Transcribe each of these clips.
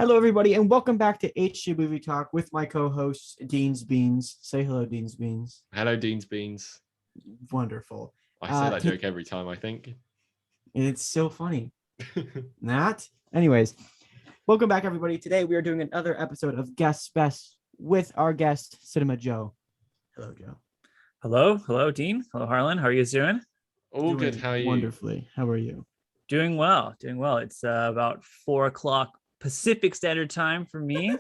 Hello, everybody, and welcome back to H2 Movie Talk with my co-host, Dean's Beans. Say hello, Dean's Beans. Hello, Dean's Beans. Wonderful. I say that joke every time, I think. It's so funny. Not? Anyways, welcome back, everybody. Today, we are doing another episode of Guest Best with our guest, Cinema Joe. Hello, Joe. Hello, Dean. Hello, Harlan. How are you doing? All Doing good. How are you? Wonderfully. How are you? Doing well. It's about 4:00 Pacific Standard Time for me.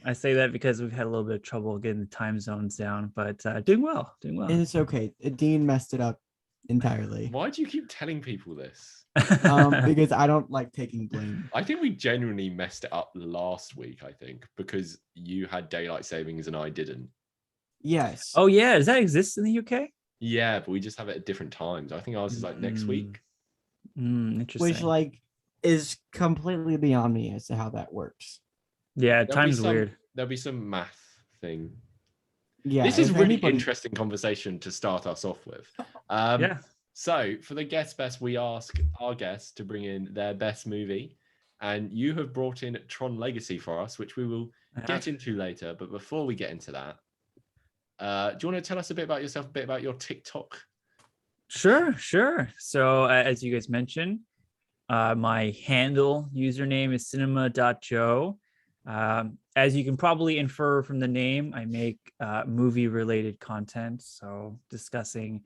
I say that because we've had a little bit of trouble getting the time zones down, but doing well. It's okay. Dean messed it up entirely. Why do you keep telling people this? Because I don't like taking blame. I think we genuinely messed it up last week, I think, because you had daylight savings and I didn't. Yes. Oh, yeah. Does that exist in the UK? Yeah, but we just have it at different times. I think ours is like next week. Interesting. Which is completely beyond me as to how that works. Yeah, time's weird. There'll be some math thing. Yeah, this is really interesting conversation to start us off with. Yeah. So for the guest best, we ask our guests to bring in their best movie, and you have brought in Tron Legacy for us, which we will get into later. But before we get into that, do you want to tell us a bit about yourself, a bit about your TikTok? Sure. So as you guys mentioned, my handle username is cinema.joe. As you can probably infer from the name, I make movie-related content, so discussing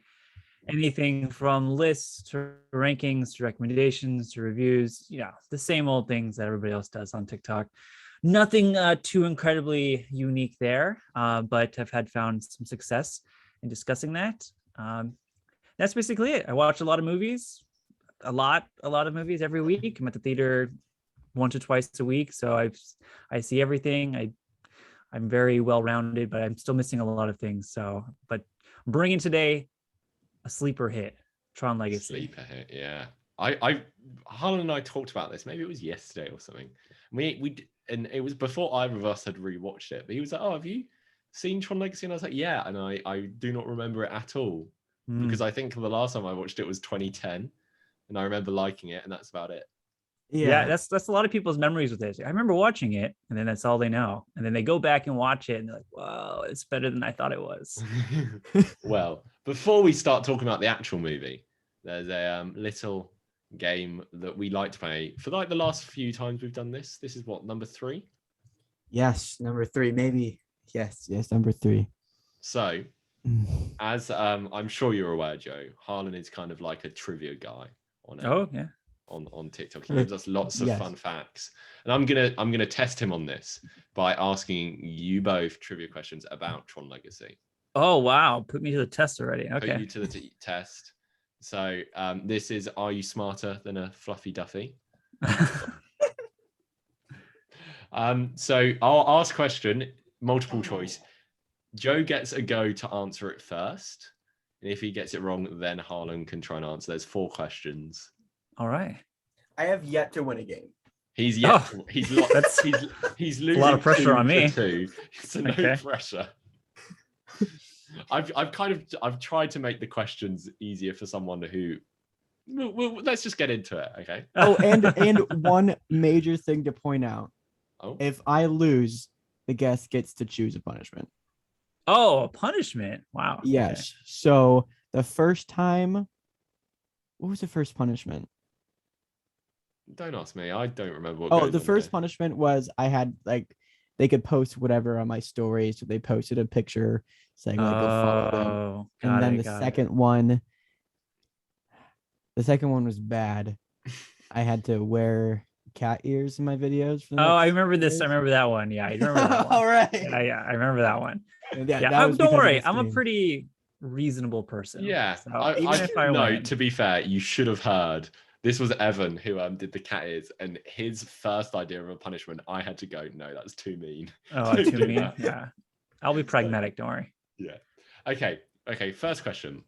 anything from lists to rankings to recommendations to reviews, the same old things that everybody else does on TikTok. Nothing too incredibly unique there, but I've found some success in discussing that. That's basically it. I watch a lot of movies, a lot of movies every week. I'm at the theater once or twice a week, so I see everything. I'm very well-rounded, but I'm still missing a lot of things. But I'm bringing today a sleeper hit, Tron Legacy. Sleeper hit, yeah. Harlan and I talked about this. Maybe it was yesterday or something. And it was before either of us had rewatched it. But he was like, "Oh, have you seen Tron Legacy?" And I was like, "Yeah." And I do not remember it at all because I think the last time I watched it was 2010, and I remember liking it, and that's about it. Yeah, that's a lot of people's memories with this. I remember watching it, and then that's all they know. And then they go back and watch it, and they're like, "Wow, it's better than I thought it was." Well, before we start talking about the actual movie, there's a little game that we like to play for like the last few times we've done this. This is what, number 3? Yes, number 3, maybe. Yes, number 3. So, as I'm sure you're aware, Joe, Harlan is kind of like a trivia guy on TikTok. He gives us lots of fun facts, and I'm gonna test him on this by asking you both trivia questions about Tron Legacy. Oh wow! Put me to the test already. Okay. Put you to the test. So this is: are you smarter than a fluffy Duffy? So I'll ask question, multiple choice. Joe gets a go to answer it first, and if he gets it wrong, then Harlan can try and answer. There's 4 questions. All right. I have yet to win a game. He's losing. A lot of pressure on me. 2. So no pressure. I've tried to make the questions easier for someone who. Well, let's just get into it, okay? Oh, and one major thing to point out: if I lose, the guest gets to choose a punishment. Oh, a punishment! Wow. Yes. Okay. So the first time, what was the first punishment? Don't ask me. I don't remember what. The first punishment was I had they could post whatever on my story, so they posted a picture saying go follow them. And then the second one was bad. I had to wear cat ears in my videos. I remember this. I remember that one. Yeah, I remember that one. All right. Yeah, I remember that one. Don't worry. I'm a pretty reasonable person. Yeah. So to be fair, you should have heard. This was Evan who did the cat ears, and his first idea of a punishment, I had to go, no, that's too mean. Oh, too mean. That. Yeah. I'll be pragmatic, don't worry. Yeah. Okay, first question.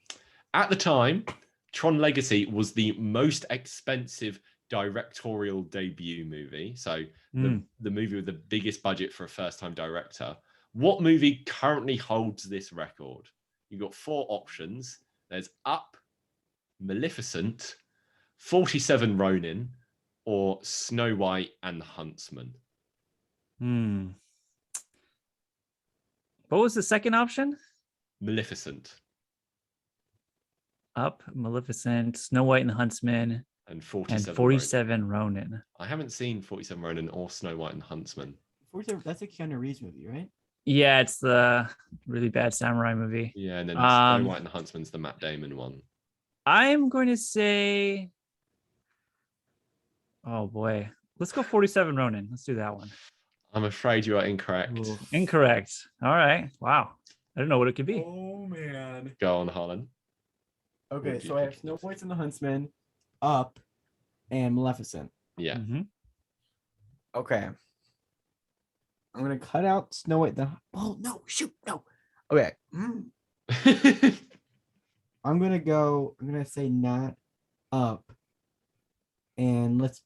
At the time, Tron Legacy was the most expensive directorial debut movie. So the movie with the biggest budget for a first-time director. What movie currently holds this record? You've got 4 options. There's Up, Maleficent, 47 Ronin, or Snow White and the Huntsman. What was the second option? Maleficent. Up, Maleficent, Snow White and the Huntsman, And 47. and 47 Ronin. I haven't seen 47 Ronin or Snow White and the Huntsman. 47, that's a Keanu Reeves movie, right? Yeah, it's the really bad samurai movie. Yeah, and then Snow White and the Huntsman's the Matt Damon one. I'm going to say, oh boy, let's go 47 Ronin. Let's do that one. I'm afraid you are incorrect. Ooh, incorrect. All right. Wow. I don't know what it could be. Oh man. Go on, Harlan. Okay, What do so you I have think Snow it is? White and the Huntsman, Up, and Maleficent. Yeah. Mhm. Okay. I'm gonna cut out Snow White. Oh no! Shoot! No. Okay. I'm gonna say not Up, and let's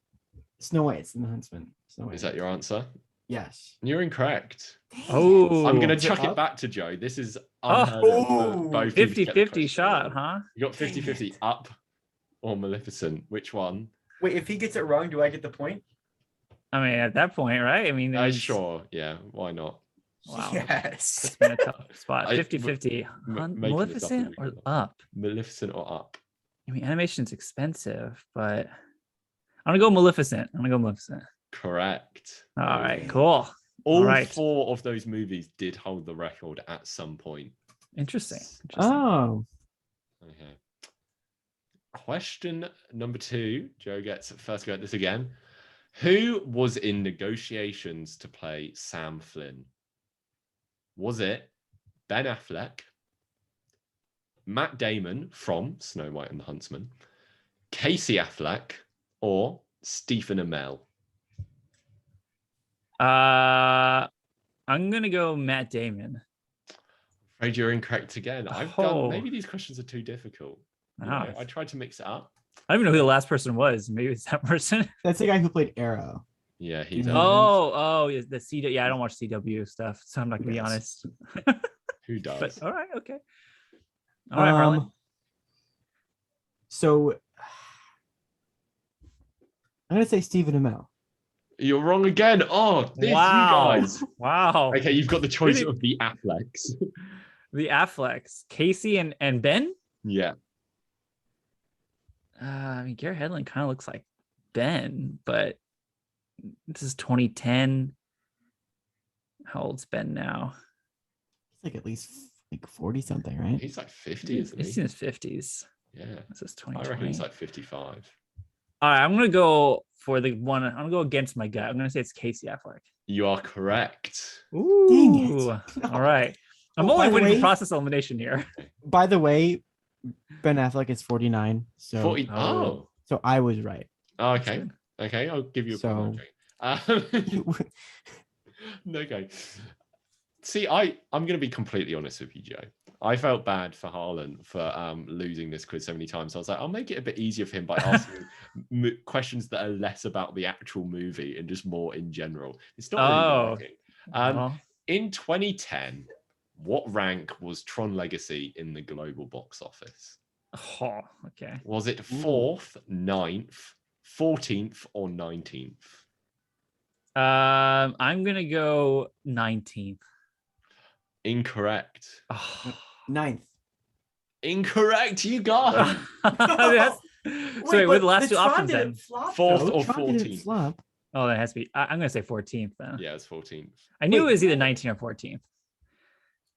Snow White and the Huntsman. Snow White. Is that your answer? Yes. You're incorrect. Oh, I'm going to Is it chuck it up? back to Joe. This is Oh. unheard of for Ooh, both you to get the 50-50 question shot, wrong. huh? You got 50-50 Dang it. Up or Maleficent. Which one? Wait, if he gets it wrong, do I get the point? I mean, at that point, right? I mean, it means- Sure. Yeah. Why not? Wow. Yes. Puts me in a tough spot. I- 50-50. making this up Maleficent would be or good. Up? Maleficent or Up? I mean, animation's expensive, but I'm gonna go Maleficent. Correct. All right, cool. All right. 4 of those movies did hold the record at some point. Interesting. Oh. Okay. Question number 2. Joe gets first go at this again. Who was in negotiations to play Sam Flynn? Was it Ben Affleck, Matt Damon from Snow White and the Huntsman, Casey Affleck, or Stephen Amell? I'm gonna go Matt Damon. Afraid you're incorrect again. Maybe these questions are too difficult. You know, I tried to mix it up. I don't even know who the last person was. Maybe it's that person. That's the guy who played Arrow. Yeah, he's Mhm. Oh, yeah, the CW. Yeah, I don't watch CW stuff, so I'm not gonna be Yes. honest. who does. But all right, okay. All right, Harlan. So I'm gonna say Stephen Amell. You're wrong again. Oh, this Wow. you guys. Wow. Okay, you've got the choice Really? of the Afflecks. The Afflecks, Casey and Ben. Yeah. I mean, Garrett Hedlund kind of looks like Ben, but this is 2010. How old's Ben now? He's like at least like 40 something, right? He's like 50, isn't He's he? in his 50s. Yeah. This is I 2020. reckon he's like 55. All right, I'm gonna go for the one. I'm gonna go against my gut. I'm gonna say it's Casey Affleck. You are correct. Ooh. Dang it. All right. I'm Oh, by only the winning way- process elimination here. By the way, Ben Affleck is 49. So 40. Oh. so I was right. Okay. Okay, I'll give you a So- point. Okay. See, I'm going to be completely honest with you, Joe. I felt bad for Harlan for losing this quiz so many times. I was like, I'll make it a bit easier for him by asking questions that are less about the actual movie and just more in general. It's not really working. Well, In 2010, what rank was Tron Legacy in the global box office? oh, okay. Was it 4th, 9th, 14th, or 19th? I'm gonna go 19th. Incorrect. Oh. 9th. Incorrect, you guys. That's- so wait, what are the last two options then? 4th or Tron didn't 14th? flop. Oh, that has to be. I'm gonna say 14th then. Yeah, it's 14th. I knew Wait. it was either 19 or 14th.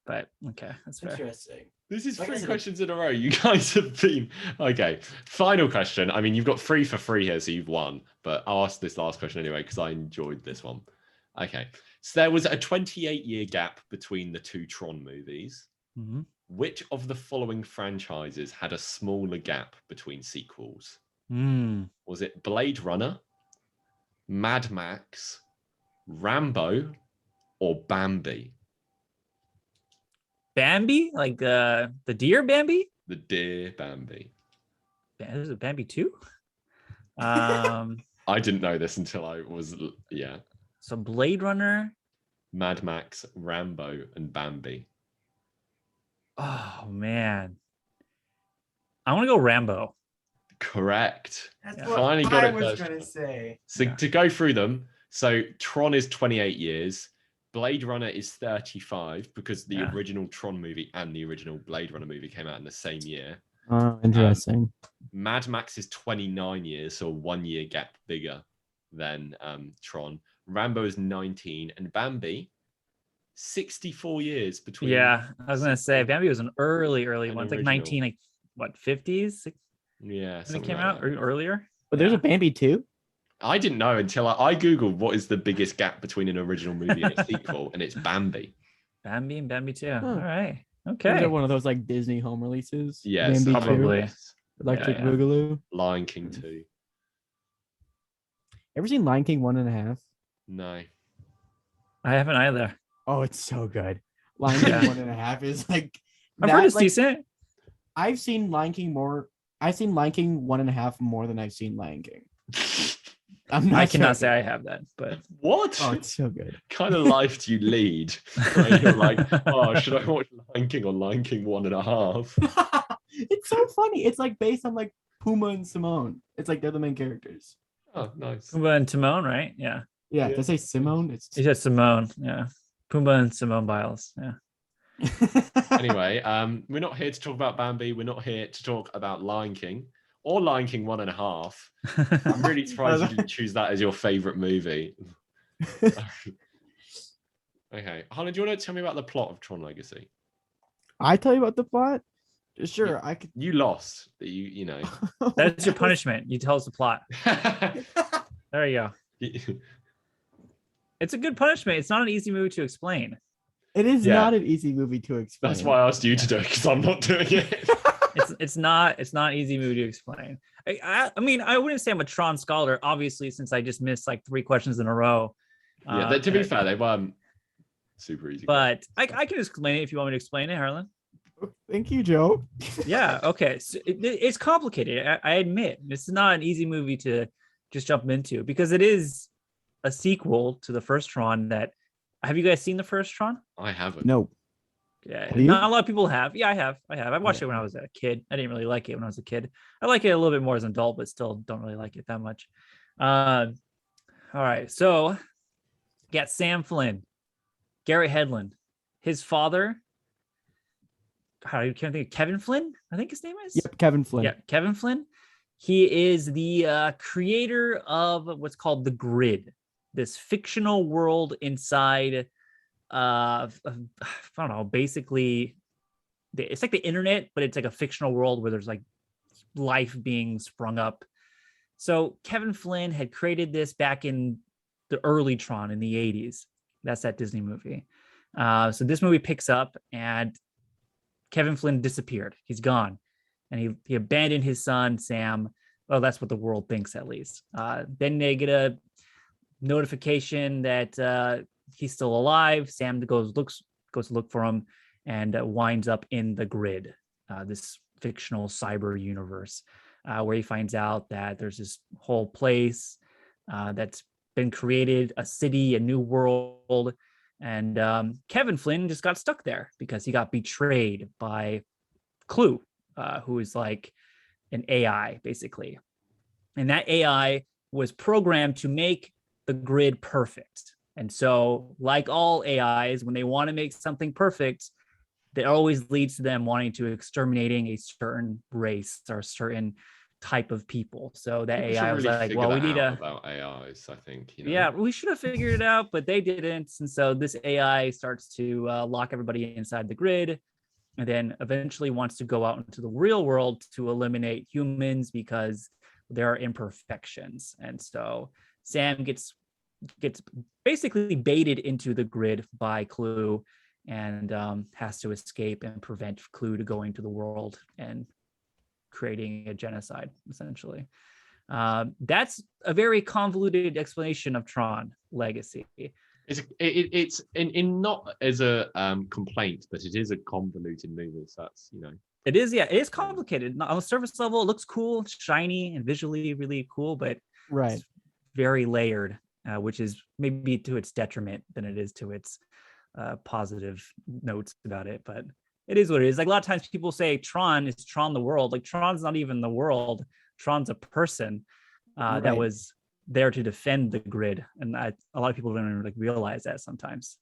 But okay, that's fair. Interesting. This is Like I 3 said- questions in a row. You guys have been okay. Final question. I mean, you've got 3 for free here, so you've won. But I'll ask this last question anyway because I enjoyed this one. Okay, so there was a 28-year gap between the 2 Tron movies. Mhm. Which of the following franchises had a smaller gap between sequels? Was it Blade Runner, Mad Max, Rambo, or Bambi? Bambi, like the deer Bambi. The Dear Bambi. There's a Bambi 2. I didn't know this until I was, yeah. So Blade Runner. Mad Max, Rambo, and Bambi. Oh man, I want to go Rambo. Correct. That's Yeah. what Finally got I it was first. gonna say. So Yeah. to go through them, So Tron is 28 years. Blade Runner is 35 because the Yeah. original Tron movie and the original Blade Runner movie came out in the same year. Oh, interesting. Mad Max is 29 years, so a 1 year gap bigger than Tron. Rambo is 19, and Bambi, 64 years between. Yeah, I was gonna say Bambi was an early An one, like original. 19, like what, 50s Yeah, when it something came like out that. or earlier. But there's Yeah. a Bambi too. I didn't know until I Googled what is the biggest gap between an original movie and a sequel, and it's Bambi. Bambi and Bambi too. Huh. All right. Is Okay. it one of those like Disney home releases? Yes, Bambi 2, probably. Electric Yeah. Boogaloo. Lion King 2. Ever seen Lion King 1.5? No. I haven't either. Oh, it's so good. Lion King Yeah. 1.5 is like I've heard that, it's like, decent. I've seen Lion King 1.5 more than I've seen Lion King. I'm not I cannot say joking. I have that, but What Oh, it's so good. kind of life do you lead? Where you're like, oh, should I watch Lion King or Lion King 1.5? It's so funny. It's like based on like Puma and Simone. It's like they're the main characters. Oh, nice. Pumbaa and Timon, right? Yeah. Yeah, Yeah. did I say Simone? It's You said Simone. Yeah. Pumbaa and Simone Biles. Yeah. Anyway, we're not here to talk about Bambi. We're not here to talk about Lion King or Lion King 1.5. I'm really surprised you didn't choose that as your favorite movie. Okay, Harlan, do you want to tell me about the plot of Tron Legacy? I tell you about the plot? Sure, I could. You lost. You know. That's your punishment. You tell us the plot. There you go. It's a good punishment. It's not an easy movie to explain. It is Yeah. not an easy movie to explain. That's why I asked you to do it, because I'm not doing it. It's not an easy movie to explain. I mean, I wouldn't say I'm a Tron scholar, obviously, since I just missed like 3 questions in a row. Yeah, to be fair, they weren't super easy. But I can explain it if you want me to explain it, Harlan. Thank you, Joe. Yeah. Okay. So it's complicated. I admit this is not an easy movie to just jump into because it is a sequel to the first Tron. Have you guys seen the first Tron? I haven't. No. Yeah, Have you? not a lot of people have. Yeah, I have. I watched it when I was a kid. I didn't really like it when I was a kid. I like it a little bit more as an adult, but still don't really like it that much. All right. So, got Sam Flynn, Garrett Hedlund, his father. I can't think of Kevin Flynn. I think his name is. Yep, Kevin Flynn. Yeah, Kevin Flynn. He is the creator of what's called the Grid, this fictional world inside. I don't know. Basically, it's like the internet, but it's like a fictional world where there's like life being sprung up. So Kevin Flynn had created this back in the early Tron in the 80s. That's that Disney movie. So this movie picks up and Kevin Flynn disappeared. He's gone. And he abandoned his son, Sam. Well, that's what the world thinks, at least. Then they get a notification that he's still alive. Sam goes to look for him and winds up in the Grid, this fictional cyber universe, where he finds out that there's this whole place that's been created, a city, a new world. And Kevin Flynn just got stuck there because he got betrayed by Clue, who is like an AI, basically. And that AI was programmed to make the Grid perfect. And so, like all AIs, when they want to make something perfect, that always leads to them wanting to exterminating a certain race or a certain type of people. So that AI was like, well, we need about AIs, I think. You know? Yeah, we should have figured it out, but they didn't. And so this AI starts to lock everybody inside the Grid, and then eventually wants to go out into the real world to eliminate humans because there are imperfections. And so Sam gets basically baited into the Grid by Clue and has to escape and prevent Clue to going to the world and creating a genocide, essentially. That's a very convoluted explanation of Tron Legacy. It's in not as a complaint, but it is a convoluted movie. So that's, you know. It is complicated. On the surface level, it looks cool, shiny, and visually really cool, but Right. it's very layered, which is maybe to its detriment than it is to its positive notes about it. But it is what it is. Like a lot of times people say Tron is Tron the world. Like Tron's not even the world. Tron's a person that Right. was there to defend the grid, and a lot of people don't even like realize that sometimes.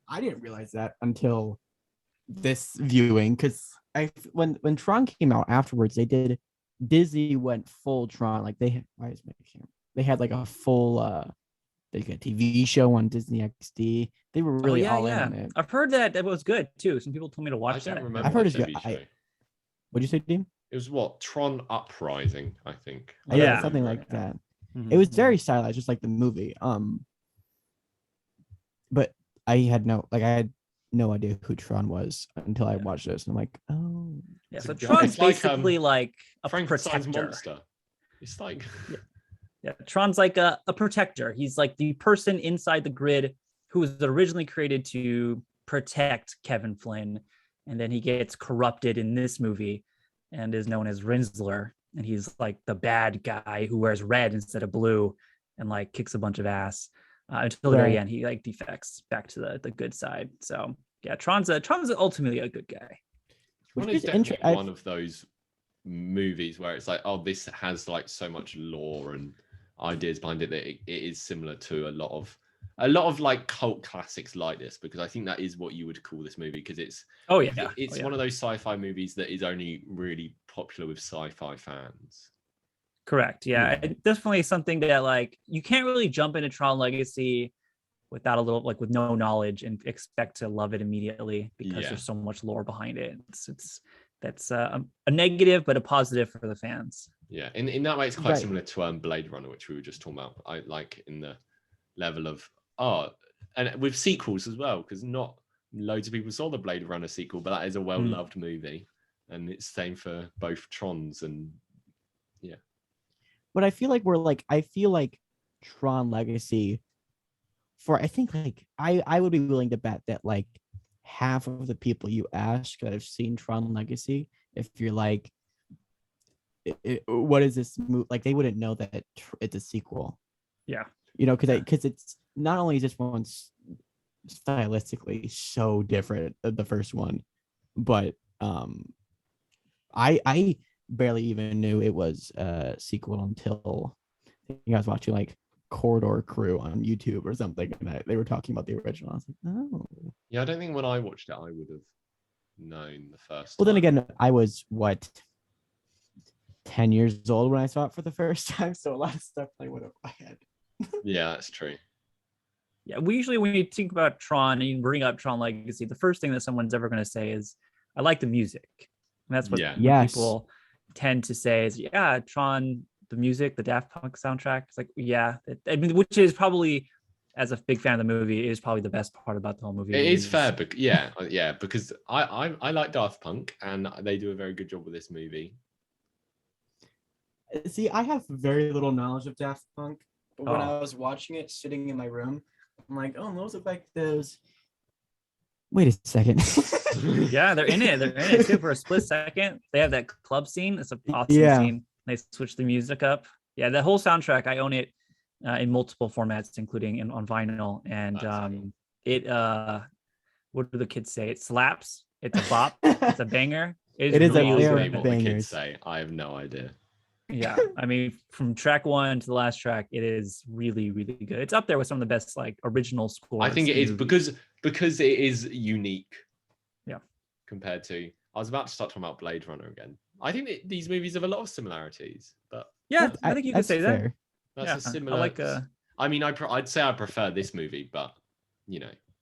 I didn't realize that until this viewing, because when Tron came out afterwards, Disney went full Tron. Like they had like a full like a TV show on Disney XD. They were really all in on it. I've heard that was good too. Some people told me to watch that. Remember I've heard it's the good. TV show. What'd you say, Dean? It was what? Tron Uprising, I think. Yeah, something like that. Mm-hmm. It was very stylized, just like the movie. But I had no idea who Tron was until I watched this, and I'm like, oh, yeah. So It's Tron's like, basically like a Frankenstein's protector. monster. It's like Yeah, Tron's like a protector. He's like the person inside the grid who was originally created to protect Kevin Flynn, and then he gets corrupted in this movie and is known as Rinsler, and he's like the bad guy who wears red instead of blue and like kicks a bunch of ass until the very end. He like defects back to the good side. So yeah, Tron's ultimately a good guy. Tron is definitely one of those movies where it's like, oh, this has like so much lore and ideas behind it that it is similar to a lot of like cult classics like this, because I think that is what you would call this movie, because it's one of those sci-fi movies that is only really popular with sci-fi fans. Correct. Yeah. It's definitely something that like you can't really jump into Tron Legacy without a little like with no knowledge and expect to love it immediately, because there's so much lore behind it. That's a negative but a positive for the fans. Yeah, in that way, it's quite similar to Blade Runner, which we were just talking about. I like in the level of and with sequels as well, because not loads of people saw the Blade Runner sequel, but that is a well-loved movie, and it's same for both Trons and But I feel like Tron Legacy, I think like I would be willing to bet that like half of the people you ask that have seen Tron Legacy, if you're like, what is this movie? Like they wouldn't know that it's a sequel. Yeah. Because it's not only is this one stylistically so different than the first one, but I barely even knew it was a sequel until I think I was watching like Corridor Crew on YouTube or something, and they were talking about the original. I was like, oh. Yeah, I don't think when I watched it, I would have known the first. Well, then again, I was 10 years old when I saw it for the first time, so a lot of stuff I would have my head. Yeah, that's true. Yeah, we usually when you think about Tron and you bring up Tron Legacy, the first thing that someone's ever going to say is, "I like the music." And that's what people tend to say is, "Yeah, Tron, the music, the Daft Punk soundtrack." It's like, which is probably, as a big fan of the movie, is probably the best part about the whole movie. It is fair, but because I like Daft Punk and they do a very good job with this movie. See, I have very little knowledge of Daft Punk, but when I was watching it, sitting in my room, I'm like, oh, those look like those. Wait a second. Yeah, they're in it. They're in it too for a split second. They have that club scene. It's an awesome scene. They switch the music up. Yeah, the whole soundtrack. I own it in multiple formats, including on vinyl. And what do the kids say? It slaps. It's a bop. It's a banger. It is really a what the kids say. I have no idea. Yeah, I mean, from track 1 to the last track, it is really, really good. It's up there with some of the best like original scores. I think it is because it is unique. Yeah. Compared to, I was about to start talking about Blade Runner again. I think these movies have a lot of similarities, but yeah, I think you could say fair. that. That's a similar. I like. I mean, I'd say I prefer this movie, but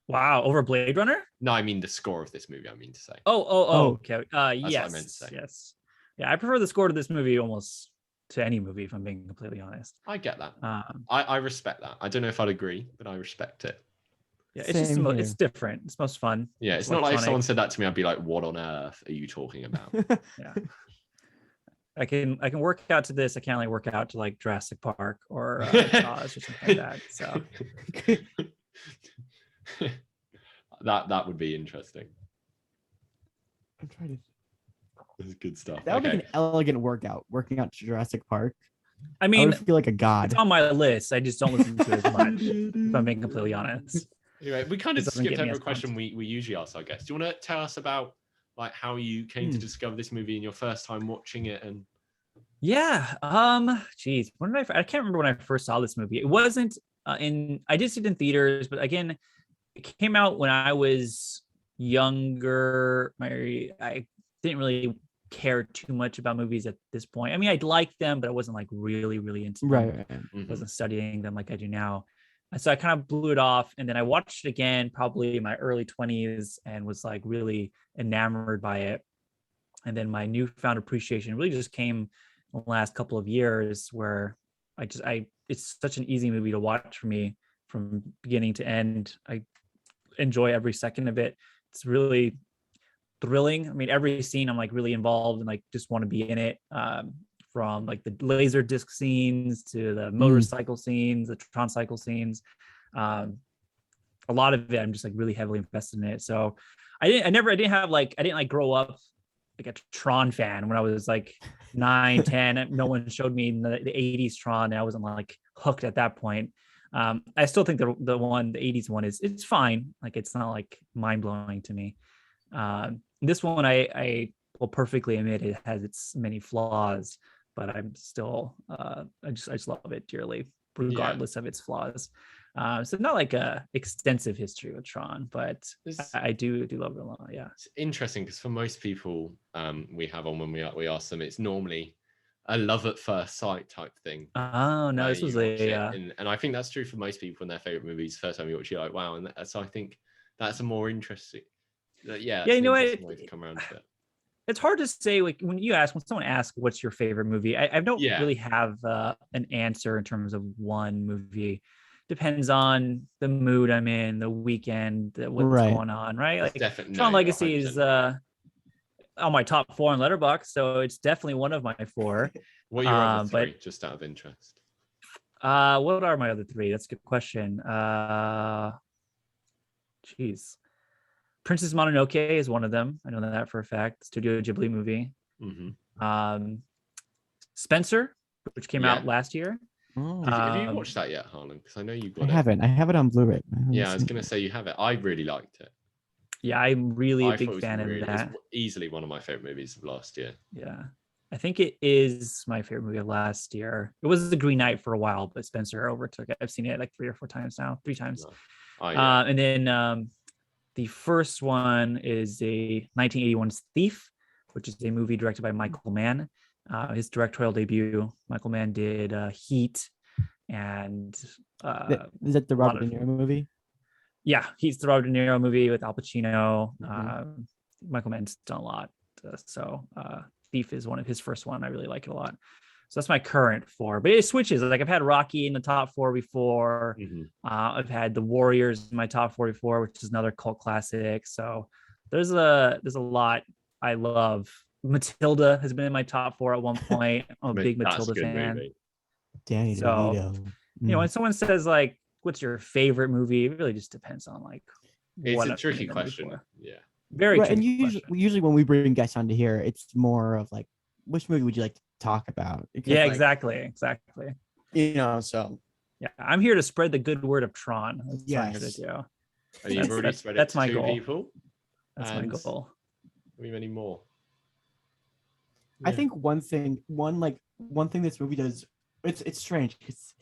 Wow, over Blade Runner? No, I mean the score of this movie. I mean to say. Oh. Okay. Yes. What I meant to say. Yes. Yeah, I prefer the score to this movie almost to any movie, if I'm being completely honest. I get that. I respect that. I don't know if I'd agree, but I respect it. Yeah, it's just it's different. It's most fun. Yeah, it's not like if someone said that to me, I'd be like, "What on earth are you talking about?" Yeah, I can work out to this. I can't like work out to like Jurassic Park or Jaws or something like that. So that would be interesting. I'm trying to. That's good stuff. That would be an elegant working out to Jurassic Park. I mean, I would feel like a god. It's on my list. I just don't listen to it as much, if I'm being completely honest. Anyway, we kind of skipped over a question we usually ask our guests. Do you want to tell us about like how you came to discover this movie and your first time watching it? And Yeah. Geez, when did I can't remember when I first saw this movie. It wasn't I did see it in theaters, but again, it came out when I was younger. I didn't really care too much about movies at this point. I mean, I liked them, but I wasn't like really, really into them. Right. I wasn't studying them like I do now. And so I kind of blew it off. And then I watched it again, probably in my early 20s, and was like really enamored by it. And then my newfound appreciation really just came in the last couple of years, where it's such an easy movie to watch for me from beginning to end. I enjoy every second of it. It's really thrilling. I mean, every scene I'm like really involved and like just want to be in it. From like the laser disc scenes to the motorcycle scenes, the Tron cycle scenes. A lot of it, I'm just like really heavily invested in it. So I didn't grow up like a Tron fan when I was like 9, 10. No one showed me the 80s Tron, and I wasn't like hooked at that point. I still think the 80s one it's fine. Like it's not like mind blowing to me. This one I will perfectly admit it has its many flaws, but I'm still I just love it dearly, regardless of its flaws. So not like a extensive history with Tron, but I do love it a lot. Yeah, it's interesting because for most people we have on when we ask them, it's normally a love at first sight type thing. Oh no, this was and I think that's true for most people in their favorite movies. First time you watch, you're like, wow, and so I think that's a more interesting. Yeah, you know what? Way to come around to it. It's hard to say. Like when someone asks, "What's your favorite movie?" I don't really have an answer in terms of one movie. Depends on the mood I'm in, the weekend, what's going on, right? Like Tron Legacy is on my top 4 on Letterboxd, so it's definitely one of my 4. What are your other 3, just out of interest? What are my other 3? That's a good question. Geez. Princess Mononoke is one of them. I know that for a fact. Studio Ghibli movie. Spencer, which came out last year. Have you watched that yet, Harlan? Because I know you got it. I haven't. I have it on Blu-ray. Yeah, I was going to say you have it. I really liked it. Yeah, I'm really a big fan of that. It's easily one of my favorite movies of last year. Yeah, I think it is my favorite movie of last year. It was The Green Knight for a while, but Spencer overtook it. I've seen it like 3 or 4 times now. 3 times. And then the first one is a 1981's Thief, which is a movie directed by Michael Mann. His directorial debut. Michael Mann did Heat, and is that the Robert De Niro movie? Yeah, he's the Robert De Niro movie with Al Pacino. Michael Mann's done a lot, so Thief is one of his first one. I really like it a lot. So that's my current 4, but it switches. Like I've had Rocky in the top 4 before. I've had The Warriors in my top 4 before, which is another cult classic. So there's a lot I love. Matilda has been in my top 4 at one point. I'm a big Matilda fan. Danny DeVito. You know, when someone says like, "What's your favorite movie?" It really just depends on like. It's a tricky question. Yeah. Very tricky. And usually when we bring guests onto here, it's more of like, which movie would you like to talk about? Because, yeah, like, exactly. You know, so yeah, I'm here to spread the good word of Tron. That's what I'm here to do. And you've already spread it to my 2 goal. people. That's my goal. Have you any more? I think one thing this movie does, it's strange. It's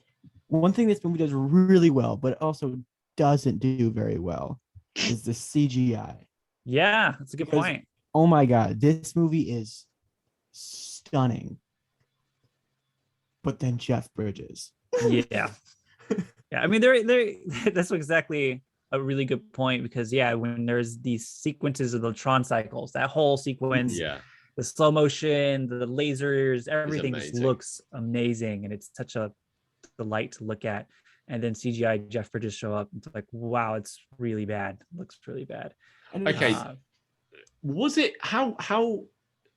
one thing this movie does really well, but also doesn't do very well, is the CGI. Yeah, that's a good point. Oh my God, this movie is stunning. But then Jeff Bridges. Yeah. I mean, that's exactly a really good point, because when there's these sequences of the Tron cycles, that whole sequence, the slow motion, the lasers, everything just looks amazing, and it's such a delight to look at. And then CGI Jeff Bridges show up, it's like, wow, it's really bad. It looks really bad. Okay. Was it how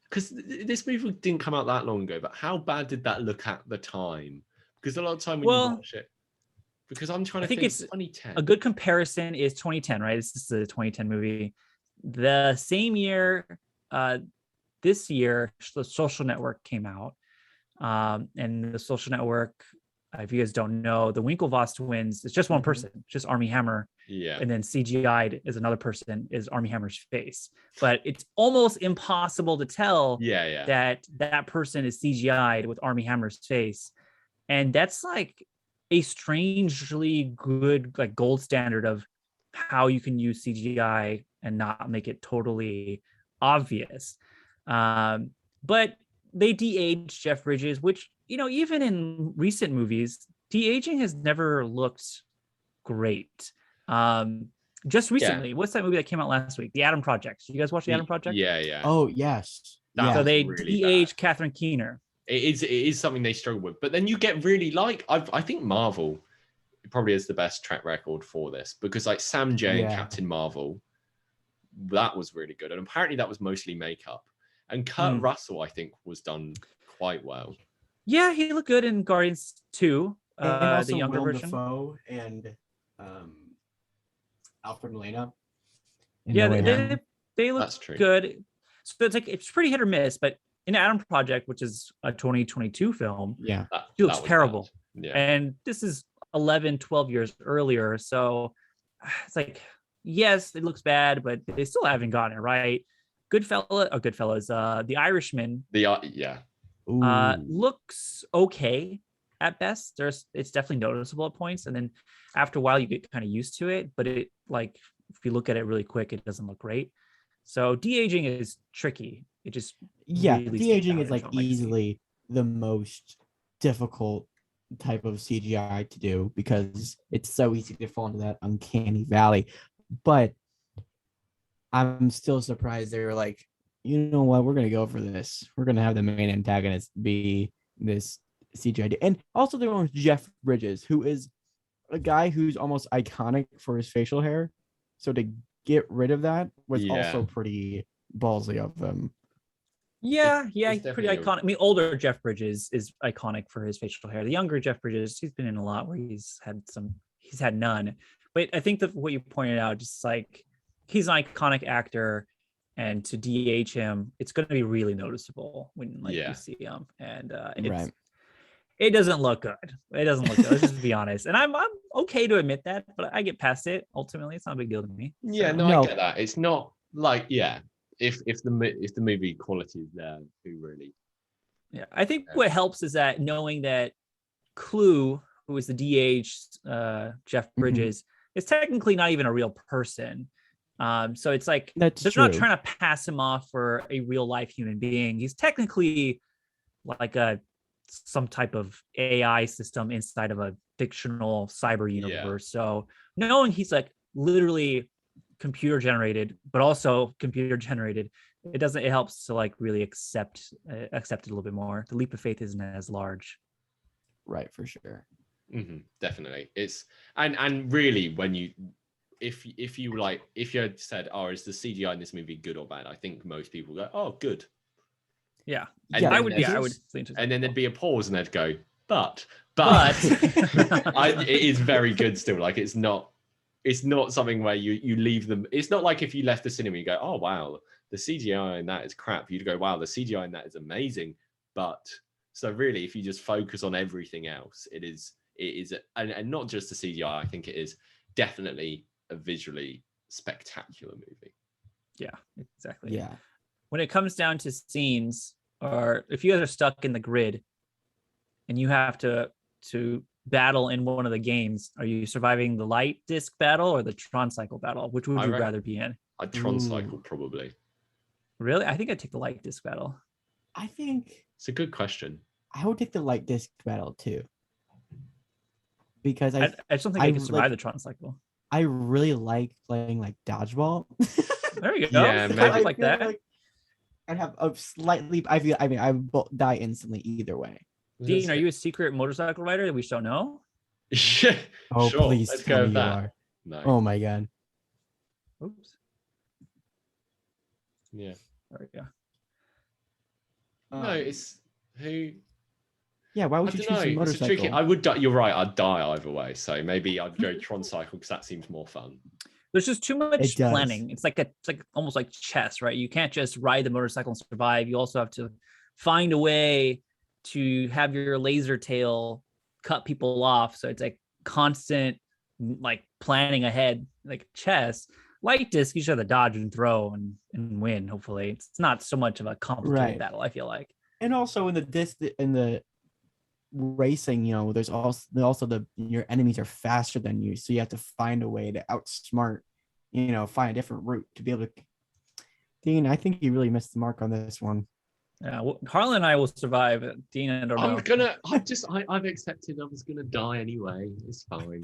because this movie didn't come out that long ago, but how bad did that look at the time? Because a lot of time when you watch it, because I'm trying to think it's 2010. A good comparison is 2010, right? This is a 2010 movie. The same year, this year, The Social Network came out. And The Social Network, if you guys don't know, the Winklevoss twins, it's just one person, just Armie Hammer. Yeah. And then CGI'd is another person, is Armie Hammer's face. But it's almost impossible to tell that person is CGI'd with Armie Hammer's face. And that's like a strangely good, like, gold standard of how you can use CGI and not make it totally obvious. But they de-aged Jeff Bridges, which, you know, even in recent movies, de-aging has never looked great. Just recently, what's that movie that came out last week? The Adam Project. Did you guys watch The Adam Project? Yeah. Oh, yes. So they really de-aged Catherine Keener. It is something they struggle with. But then you get really, like, I think Marvel probably has the best track record for this, because like Sam J and Captain Marvel, that was really good. And apparently that was mostly makeup. And Kurt Russell, I think, was done quite well. Yeah, he looked good in Guardians 2, and also the younger Willem version. Dafoe and Alfred Molina. Yeah, they look good. So it's pretty hit or miss, but in Adam Project, which is a 2022 film, he looks terrible. Yeah. And this is 11, 12 years earlier. So it's like, yes, it looks bad, but they still haven't gotten it right. Goodfellas, The Irishman. Looks okay at best. It's definitely noticeable at points, and then after a while you get kind of used to it. But it, like, if you look at it really quick, it doesn't look great. So de-aging is tricky. It just really de-aging is like easily the most difficult type of CGI to do, because it's so easy to fall into that uncanny valley. But I'm still surprised they were like, you know what, we're gonna go for this. We're gonna have the main antagonist be this CGI. And also there was Jeff Bridges, who is a guy who's almost iconic for his facial hair. So to get rid of that was also pretty ballsy of them. Yeah, he's pretty iconic. I mean, older Jeff Bridges is iconic for his facial hair. The younger Jeff Bridges, he's been in a lot where he's had none. But I think that what you pointed out, just like, he's an iconic actor, and to de-age him, it's going to be really noticeable when you see him. And it doesn't look good. Let's just be honest. And I'm okay to admit that, but I get past it. Ultimately, it's not a big deal to me. Yeah, I get that. It's not like, if the movie quality is there, who really? Yeah, I think what helps is that knowing that Clue, who is the de-aged Jeff Bridges, is technically not even a real person. So it's like they're not trying to pass him off for a real life human being. He's technically like some type of AI system inside of a fictional cyber universe. So knowing he's like literally computer generated, but also computer generated, it helps to like really accept it a little bit more. The leap of faith isn't as large. Right, for sure. Definitely. It's and really, when you if you had said, oh, is the CGI in this movie good or bad, I think most people go, oh, good. Yeah. And I would. And then there'd be a pause and they'd go, but it is very good still. Like, it's not something where you leave them. It's not like if you left the cinema, you go, oh wow, the CGI in that is crap. You'd go, wow, the CGI in that is amazing. But so really, if you just focus on everything else, it is, and not just the CGI, I think it is definitely a visually spectacular movie. Yeah, exactly. Yeah. When it comes down to scenes, or if you guys are stuck in the grid and you have to battle in one of the games, are you surviving the light disc battle or the Tron cycle battle? Which would you rather be in? A Tron cycle, probably. Really? I think I'd take the light disc battle. I think it's a good question. I would take the light disc battle too, because I just don't think I could survive the Tron cycle. I really like playing like dodgeball. There you go. Yeah, maybe like that. Like I'd have a slightly. I would die instantly either way. Dean, are you a secret motorcycle rider that we just don't know? Oh, sure. please Let's tell go me with you that. are. No. Oh my god. Oops. Yeah. There we go. No, it's who. Yeah, why would you choose a motorcycle? It's tricky. I would die. You're right. I'd die either way. So maybe I'd go Tron cycle because that seems more fun. There's just too much planning. It's like almost like chess, right? You can't just ride the motorcycle and survive. You also have to find a way to have your laser tail cut people off. So it's like constant like planning ahead, like chess. Light disc, you just have to dodge and throw and win. Hopefully, it's not so much of a complicated battle. I feel like, and also in the racing, there's also your enemies are faster than you, so you have to find a way to outsmart, find a different route to be able to. Dean, I think you really missed the mark on this one. Yeah, well, Harlan and I will survive. Dean, I don't know. I've accepted I was gonna die anyway. It's fine.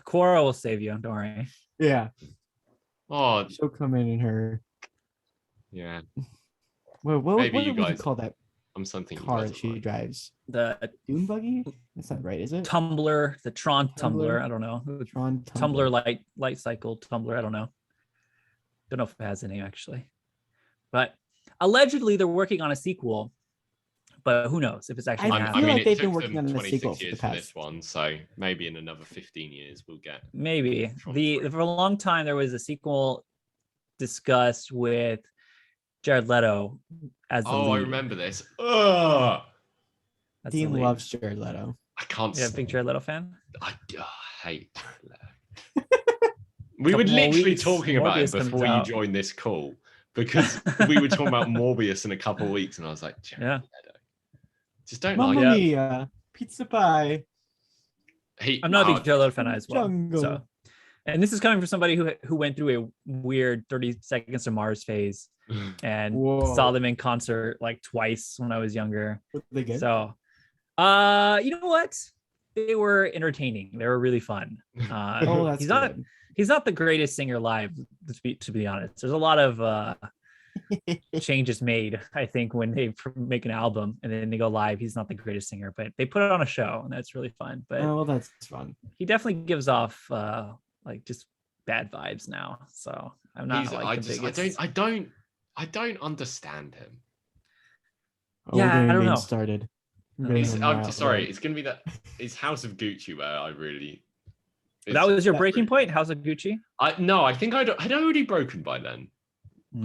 Quora will save you. Don't worry. Yeah. Oh, she'll come in her. Yeah. Well, what would you call that? I'm something car that she drives. The dune buggy. That's not right, is it? Tumbler, the Tron Tumbler. I don't know. The Tron Tumbler light cycle Tumbler. I don't know. Don't know if it has a name actually, but allegedly they're working on a sequel. But who knows if it's actually happening? I feel like they've been working on a sequel for the past. This one, so maybe in another 15 years we'll get. Maybe for a long time there was a sequel discussed with Jared Leto as the lead. I remember this. Ugh. Dean loves Jared Leto. I can't. You're a big Jared Leto fan? I hate Jared Leto. We were literally talking about it before you joined this call because we were talking about Morbius in a couple of weeks, and I was like, Jared Leto. Just don't Mamma like mia, pizza pie. I'm not a big Jared Leto fan as well. So, and this is coming from somebody who went through a weird 30 Seconds to Mars phase and saw them in concert like twice when I was younger. Were they good? So, you know what? They were entertaining. They were really fun. That's he's not the greatest singer live, to be honest. There's a lot of changes made, I think, when they make an album and then they go live. He's not the greatest singer, but they put it on a show and that's really fun. But that's fun. He definitely gives off like just bad vibes now. So I'm not the biggest. I don't understand him. Yeah, I don't know. Started. I'm sorry. It's gonna be it's House of Gucci where I really. That was your breaking point, House of Gucci? I think I'd already broken by then.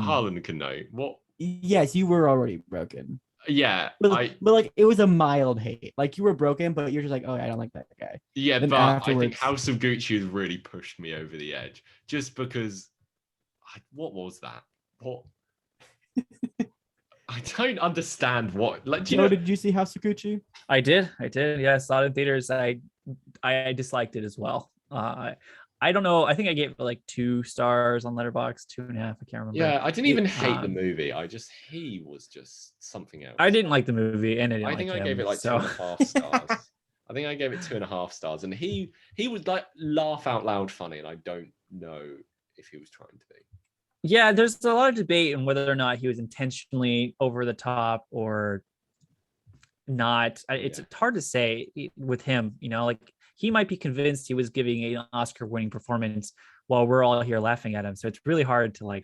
Harlan can know what. Yes, you were already broken. Yeah, but like it was a mild hate. Like you were broken, but you're just like, I don't like that guy. Yeah, then but afterwards... I think House of Gucci has really pushed me over the edge, just because. What was that? What? I don't understand what. Like, did you see House of Gucci? I did. Yeah, I saw it in theaters. I disliked it as well. I don't know. I think I gave it like 2 stars on Letterboxd, 2.5. I can't remember. Yeah, I didn't even hate the movie. He was just something else. I didn't like the movie, and I think I gave it like 2.5 stars. I think I gave it 2.5 stars, and he was like laugh out loud funny, and I don't know if he was trying to be. Yeah, there's a lot of debate on whether or not he was intentionally over the top or not. It's hard to say with him, like he might be convinced he was giving an Oscar-winning performance while we're all here laughing at him. So it's really hard to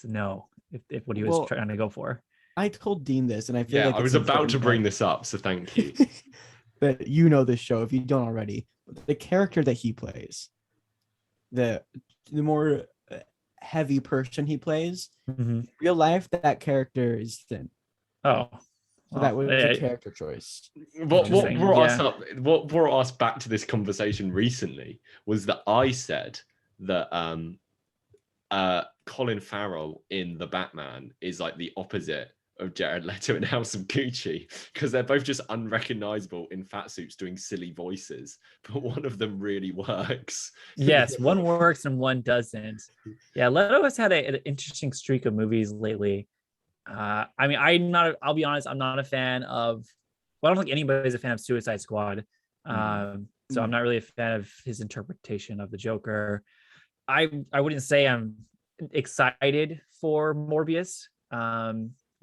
know if what he was trying to go for. I told Dean this, and I feel like I was about to bring this up, so thank you. That this show, if you don't already, the character that he plays, the more heavy person he plays, in real life, that character is thin. Oh. So that was a character choice. What brought us back to this conversation recently was that I said that Colin Farrell in The Batman is like the opposite of Jared Leto in House of Gucci, because they're both just unrecognizable in fat suits doing silly voices, but one of them really works. Yes, one works and one doesn't. Yeah, Leto has had an interesting streak of movies lately. I'll be honest, I'm not a fan of, I don't think anybody's a fan of Suicide Squad. So I'm not really a fan of his interpretation of the Joker. I wouldn't say I'm excited for Morbius.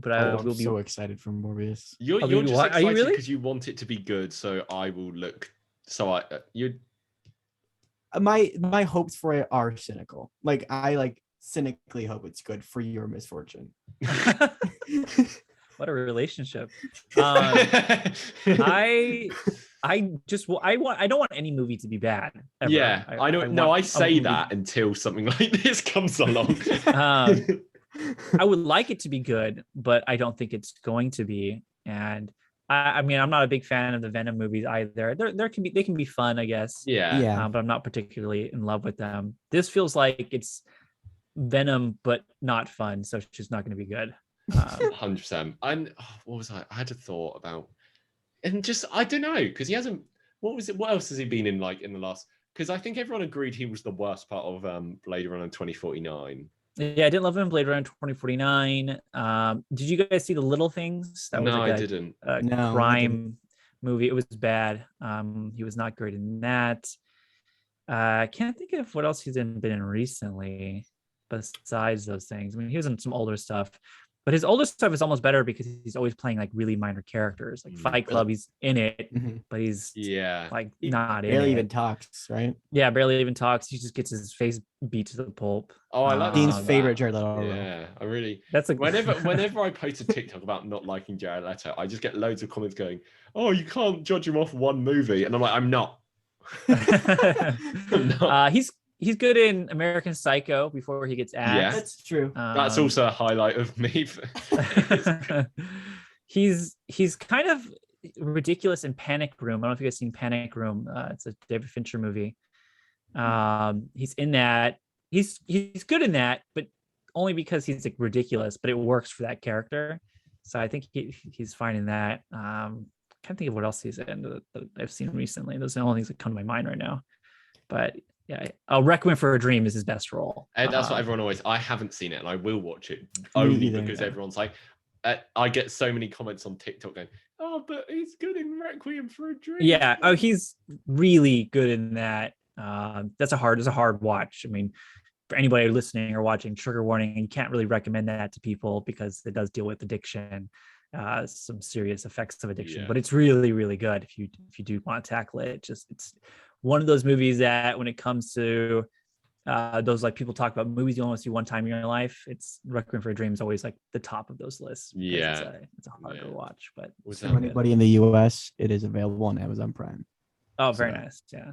But I'm so excited for Morbius. You're just excited because you want it to be good. So I will look. So my hopes for it are cynical. Like I cynically hope it's good for your misfortune. What a relationship. I don't want any movie to be bad. Ever. Yeah, I know. I say that until something like this comes along. I would like it to be good, but I don't think it's going to be. And I mean, I'm not a big fan of the Venom movies either. They can be fun, I guess. Yeah. But I'm not particularly in love with them. This feels like it's Venom, but not fun, so it's just not going to be good. 100%. And what was I had a thought about, and just I don't know, because he hasn't. What else has he been in, like, in the last? Because I think everyone agreed he was the worst part of Blade Runner 2049. Yeah, I didn't love him in Blade Runner 2049. Did you guys see The Little Things? That was No, like I didn't. a No, I crime movie. It was bad. He was not great in that. I can't think of what else he's been in recently besides those things. I mean, he was in some older stuff, but his older stuff is almost better because he's always playing like really minor characters. Like Fight Club, he's in it, but he's like not in it. Barely even talks, right? Yeah, barely even talks. He just gets his face beat to the pulp. Oh, I like Dean's that. favorite Jared Leto role. Yeah, I really. That's like whenever I post a TikTok about not liking Jared Leto, I just get loads of comments going, "Oh, you can't judge him off one movie," and I'm like, I'm not. He's good in American Psycho before he gets axed. Yeah, that's true. That's also a highlight of me. He's kind of ridiculous in Panic Room. I don't know if you guys seen Panic Room. It's a David Fincher movie. He's in that. He's good in that, but only because he's like ridiculous. But it works for that character. So I think he's fine in that. Can't think of what else he's in that I've seen recently. Those are the only things that come to my mind right now. But yeah, Requiem for a Dream is his best role. And that's what everyone always. I haven't seen it, and I will watch it only because everyone's like. I get so many comments on TikTok going, "Oh, but he's good in Requiem for a Dream." Yeah. Oh, he's really good in that. That's a hard watch. I mean, for anybody listening or watching, trigger warning, you can't really recommend that to people because it does deal with addiction, some serious effects of addiction. But it's really, really good if you do want to tackle it. It's one of those movies that when it comes to those, like, people talk about movies you only want to see one time in your life, it's Requiem for a Dream is always like the top of those lists. Yeah, it's a hard to watch. But for anybody in the US, it is available on Amazon Prime. Oh, very nice. Yeah.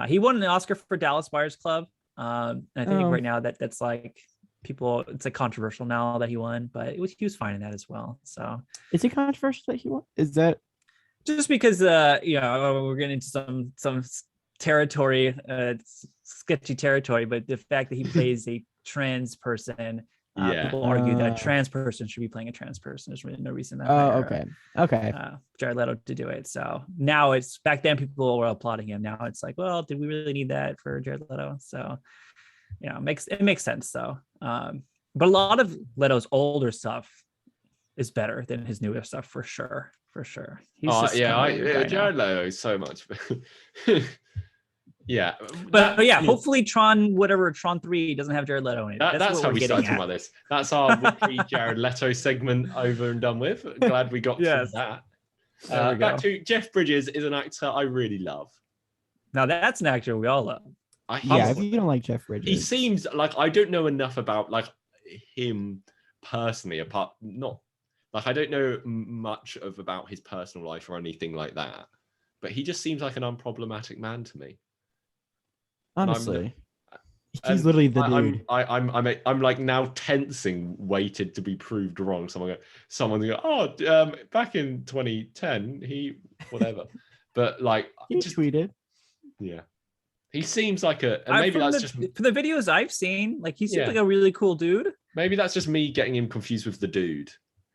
He won an Oscar for Dallas Buyers Club. I think right now that's like people, it's like controversial now that he won, but he was fine in that as well. So is it controversial that he won? Is that just because we're getting into some territory, sketchy territory, but the fact that he plays a trans person, people argue that a trans person should be playing a trans person. There's really no reason that okay Jared Leto to do it. So now it's, back then people were applauding him. Now it's like, well, did we really need that for Jared Leto? So it makes sense though. But a lot of Leto's older stuff is better than his newer stuff for sure. Jared Leto is so much. Yeah, but hopefully Tron 3 doesn't have Jared Leto in it. That's how we started talking about this. That's our wiki Jared Leto segment over and done with. Glad we got to that. Back to Jeff Bridges is an actor I really love. Now that's an actor we all love. If you don't like Jeff Bridges, he seems like, I don't know enough about like him personally. I don't know much about his personal life or anything like that. But he just seems like an unproblematic man to me. Honestly, he's literally the dude. I'm like now tensing, waited to be proved wrong. Someone go, back in 2010, he whatever. But like, he tweeted. Yeah, he seems like maybe that's just for the videos I've seen. Like, he seems like a really cool dude. Maybe that's just me getting him confused with the dude.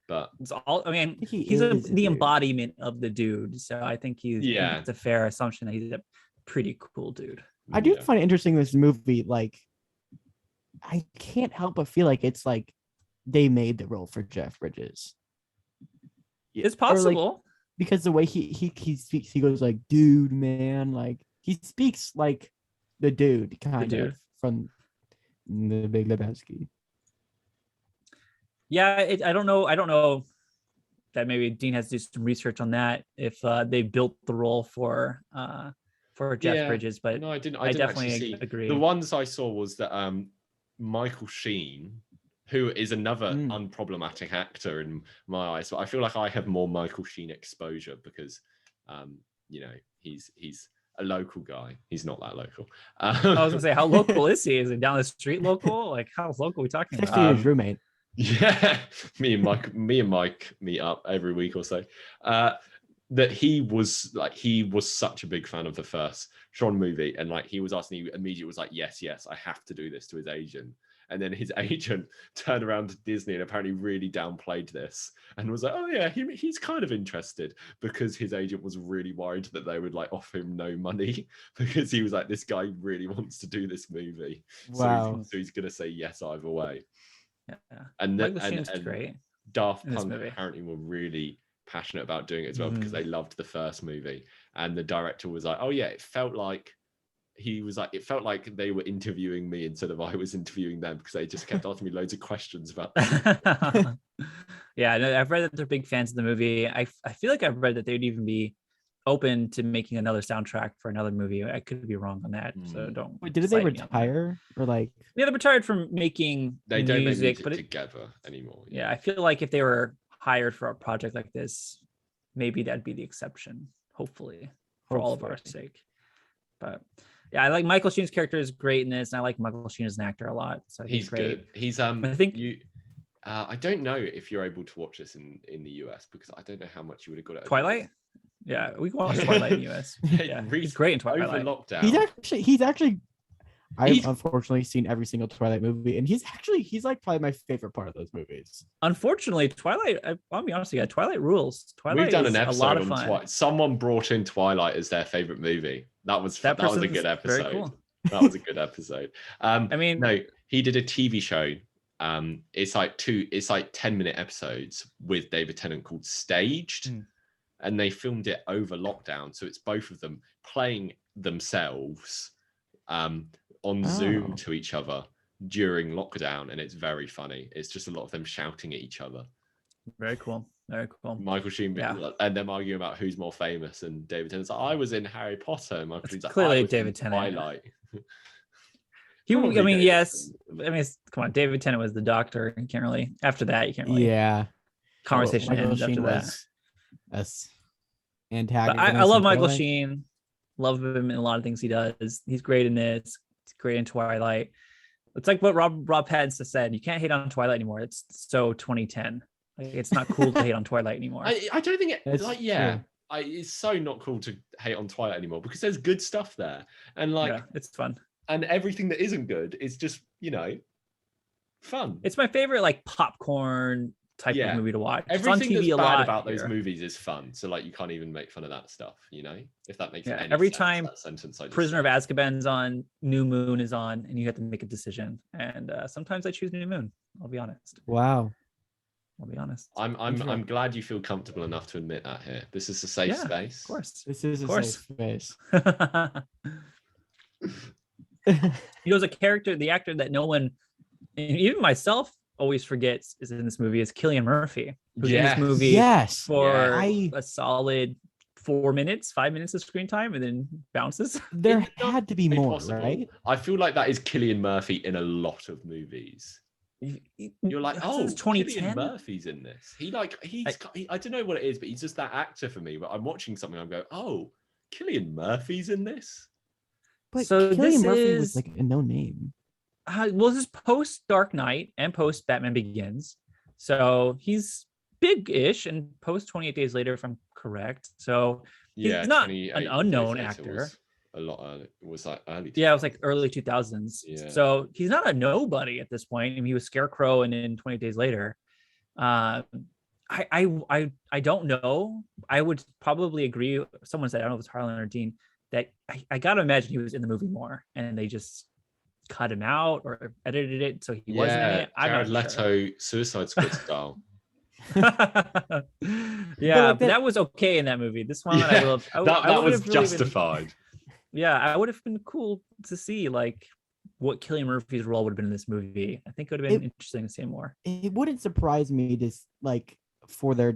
But it's all. I mean, he's the embodiment of the dude. So I think it's a fair assumption that he's a pretty cool dude. I do find it interesting, this movie. Like, I can't help but feel like it's like they made the role for Jeff Bridges. It's possible, because the way he speaks, he goes like, "Dude, man," like he speaks like the dude kind of from The Big Lebowski. Yeah, I don't know that maybe Dean has to do some research on that if they built the role for Jeff Bridges, but no, I didn't. I definitely agree. The ones I saw was that Michael Sheen, who is another unproblematic actor in my eyes, but I feel like I have more Michael Sheen exposure because he's a local guy. He's not that local. I was gonna say, how local is he? Is it down the street local? Like, how local are we talking about? His roommate. Yeah, me and Mike meet up every week or so. That he was such a big fan of the first Tron movie, and like he was asking, he immediately was like, yes, I have to do this, to his agent. And then his agent turned around to Disney and apparently really downplayed this and was like, oh yeah, he's kind of interested, because his agent was really worried that they would like offer him no money because he was like, this guy really wants to do this movie. Wow. So he's gonna say yes either way. Yeah. And Michael Sheen's great. Daft in this Punk movie. apparently were really passionate about doing it as well, because they loved the first movie. And the director was like, oh yeah, it felt like they were interviewing me instead of I was interviewing them, because they just kept asking me loads of questions about Yeah, no, I've read that they're big fans of the movie. I feel like I've read that they'd even be open to making another soundtrack for another movie. I could be wrong on that, so don't. Wait, did they retire or like? Yeah, they retired from making they don't music, make music but together anymore. Yeah, I feel like if they were hired for a project like this, maybe that'd be the exception. Hopefully, for all of our sake. But yeah, I like Michael Sheen's character is great in this, and I like Michael Sheen as an actor a lot. So he's great. Good. He's I think you. I don't know if you're able to watch this in the US, because I don't know how much you would have got it. Twilight. Yeah, we can watch Twilight in the US. Yeah, he's great in Twilight. Over lockdown. He's actually. I've unfortunately seen every single Twilight movie, and he's like probably my favorite part of those movies. Unfortunately, Twilight. I'll be honest with you, Twilight rules. Twilight. We've done an episode on Twilight. Someone brought in Twilight as their favorite movie. That was a good episode. Very cool. That was a good episode. I mean, no, he did a TV show. It's like 10-minute episodes with David Tennant called Staged, and they filmed it over lockdown. So it's both of them playing themselves on Zoom to each other during lockdown, and it's very funny. It's just a lot of them shouting at each other. Very cool. Very cool. Michael Sheen and them arguing about who's more famous, and David Tennant's like, I was in Harry Potter. And Michael Sheen's like, clearly I was David in Tennant. Twilight. Yes. I mean, come on. David Tennant was the Doctor. You can't really. After that, you can't really. Yeah. Conversation ends after that. Antagonist. I love Michael Sheen. Love him in a lot of things he does. He's great in this. He's great in Twilight. It's like what Rob Pattinson said. You can't hate on Twilight anymore. It's so 2010. Like, it's not cool to hate on Twilight anymore. I don't think it's so not cool to hate on Twilight anymore, because there's good stuff there, and it's fun. And everything that isn't good is just fun. It's my favorite like popcorn type of movie to watch. Everything it's on TV that's a lot about those movies is fun. So like you can't even make fun of that stuff, if that makes any every sense, time that sentence Prisoner of Azkaban's on, New Moon is on, and you have to make a decision. And sometimes I choose New Moon. I'll be honest. Wow. I'll be honest. I'm glad you feel comfortable enough to admit that here. This is a safe space. Of course. This is a safe space. He was a character, the actor that no one, even myself, always forgets is in this movie is Cillian Murphy. Who's in this movie for a solid 5 minutes of screen time, and then bounces. There had to be more, right? I feel like that is Cillian Murphy in a lot of movies. You're like, oh, 2010 Cillian Murphy's in this. He's I don't know what it is, but he's just that actor for me. But I'm watching something, I'm going, oh, Cillian Murphy's in this. But so Cillian Murphy was like a no name. Well, this is post Dark Knight and post Batman Begins, so he's big-ish, and post 28 Days Later, if I'm correct. So he's not an unknown actor. A lot early. It was like early. Yeah, it was like early 2000s. Yeah. So he's not a nobody at this point. I mean, he was Scarecrow, and in 28 Days Later. I don't know. I would probably agree. Someone said, I don't know if it's Harlan or Dean, that I gotta imagine he was in the movie more, and they just cut him out or edited it so he wasn't in it. Jared Leto, Suicide Squad style. But that was okay in that movie. This one, that was justified. I would have been cool to see like what Cillian Murphy's role would have been in this movie. I think it would have been interesting to see more. It wouldn't surprise me for there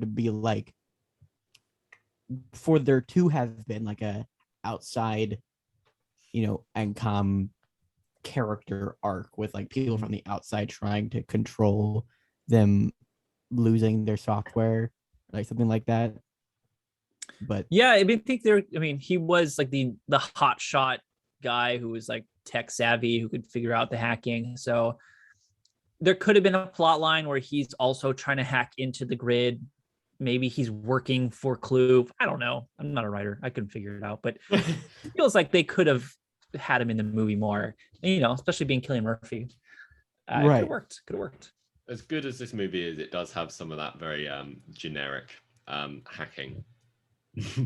to have been like a outside, NCOM character arc with like people from the outside trying to control them losing their software, like something like that. But he was like the hot shot guy who was like tech savvy, who could figure out the hacking. So there could have been a plot line where he's also trying to hack into the grid. Maybe he's working for Clue. I don't know. I'm not a writer. I couldn't figure it out, but it feels like they could have had him in the movie more, especially being Cillian Murphy. It could have worked. As good as this movie is, it does have some of that very generic hacking.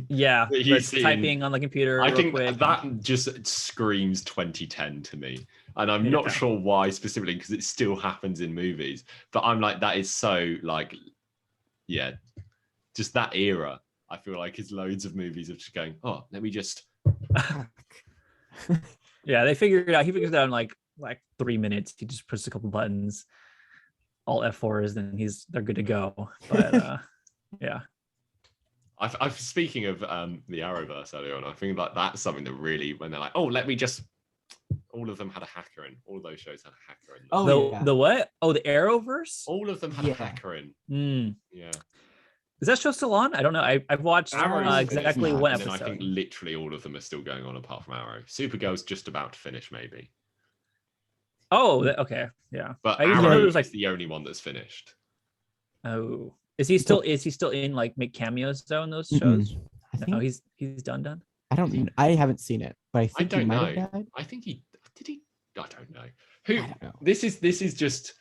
Yeah, He's typing on the computer. I think quick. that just screams 2010 to me, and I'm not sure why specifically, because it still happens in movies. But I'm like, that is so like, yeah, just that era. I feel like is loads of movies of just going, oh, let me just. Yeah, they figured it out. He figures it out in like 3 minutes. He just presses a couple buttons, all F4s, then they're good to go. But yeah. I've speaking of the Arrowverse earlier on, I think like that's something that really, when they're like, oh, let me just, all of them had a hacker in. All of those shows had a hacker in. Oh, the what? Oh, the Arrowverse? All of them had a hacker in. Yeah. Is that show still on? I don't know. I've watched exactly one episode. I think literally all of them are still going on apart from Arrow. Supergirl's just about to finish, maybe. Oh, okay, yeah. But Arrow is like the only one that's finished. Oh, is he still in like make cameos though in those shows? I think he's done. I haven't seen it, but I think don't know. Have died. I think he did. I don't know. I don't know. This is just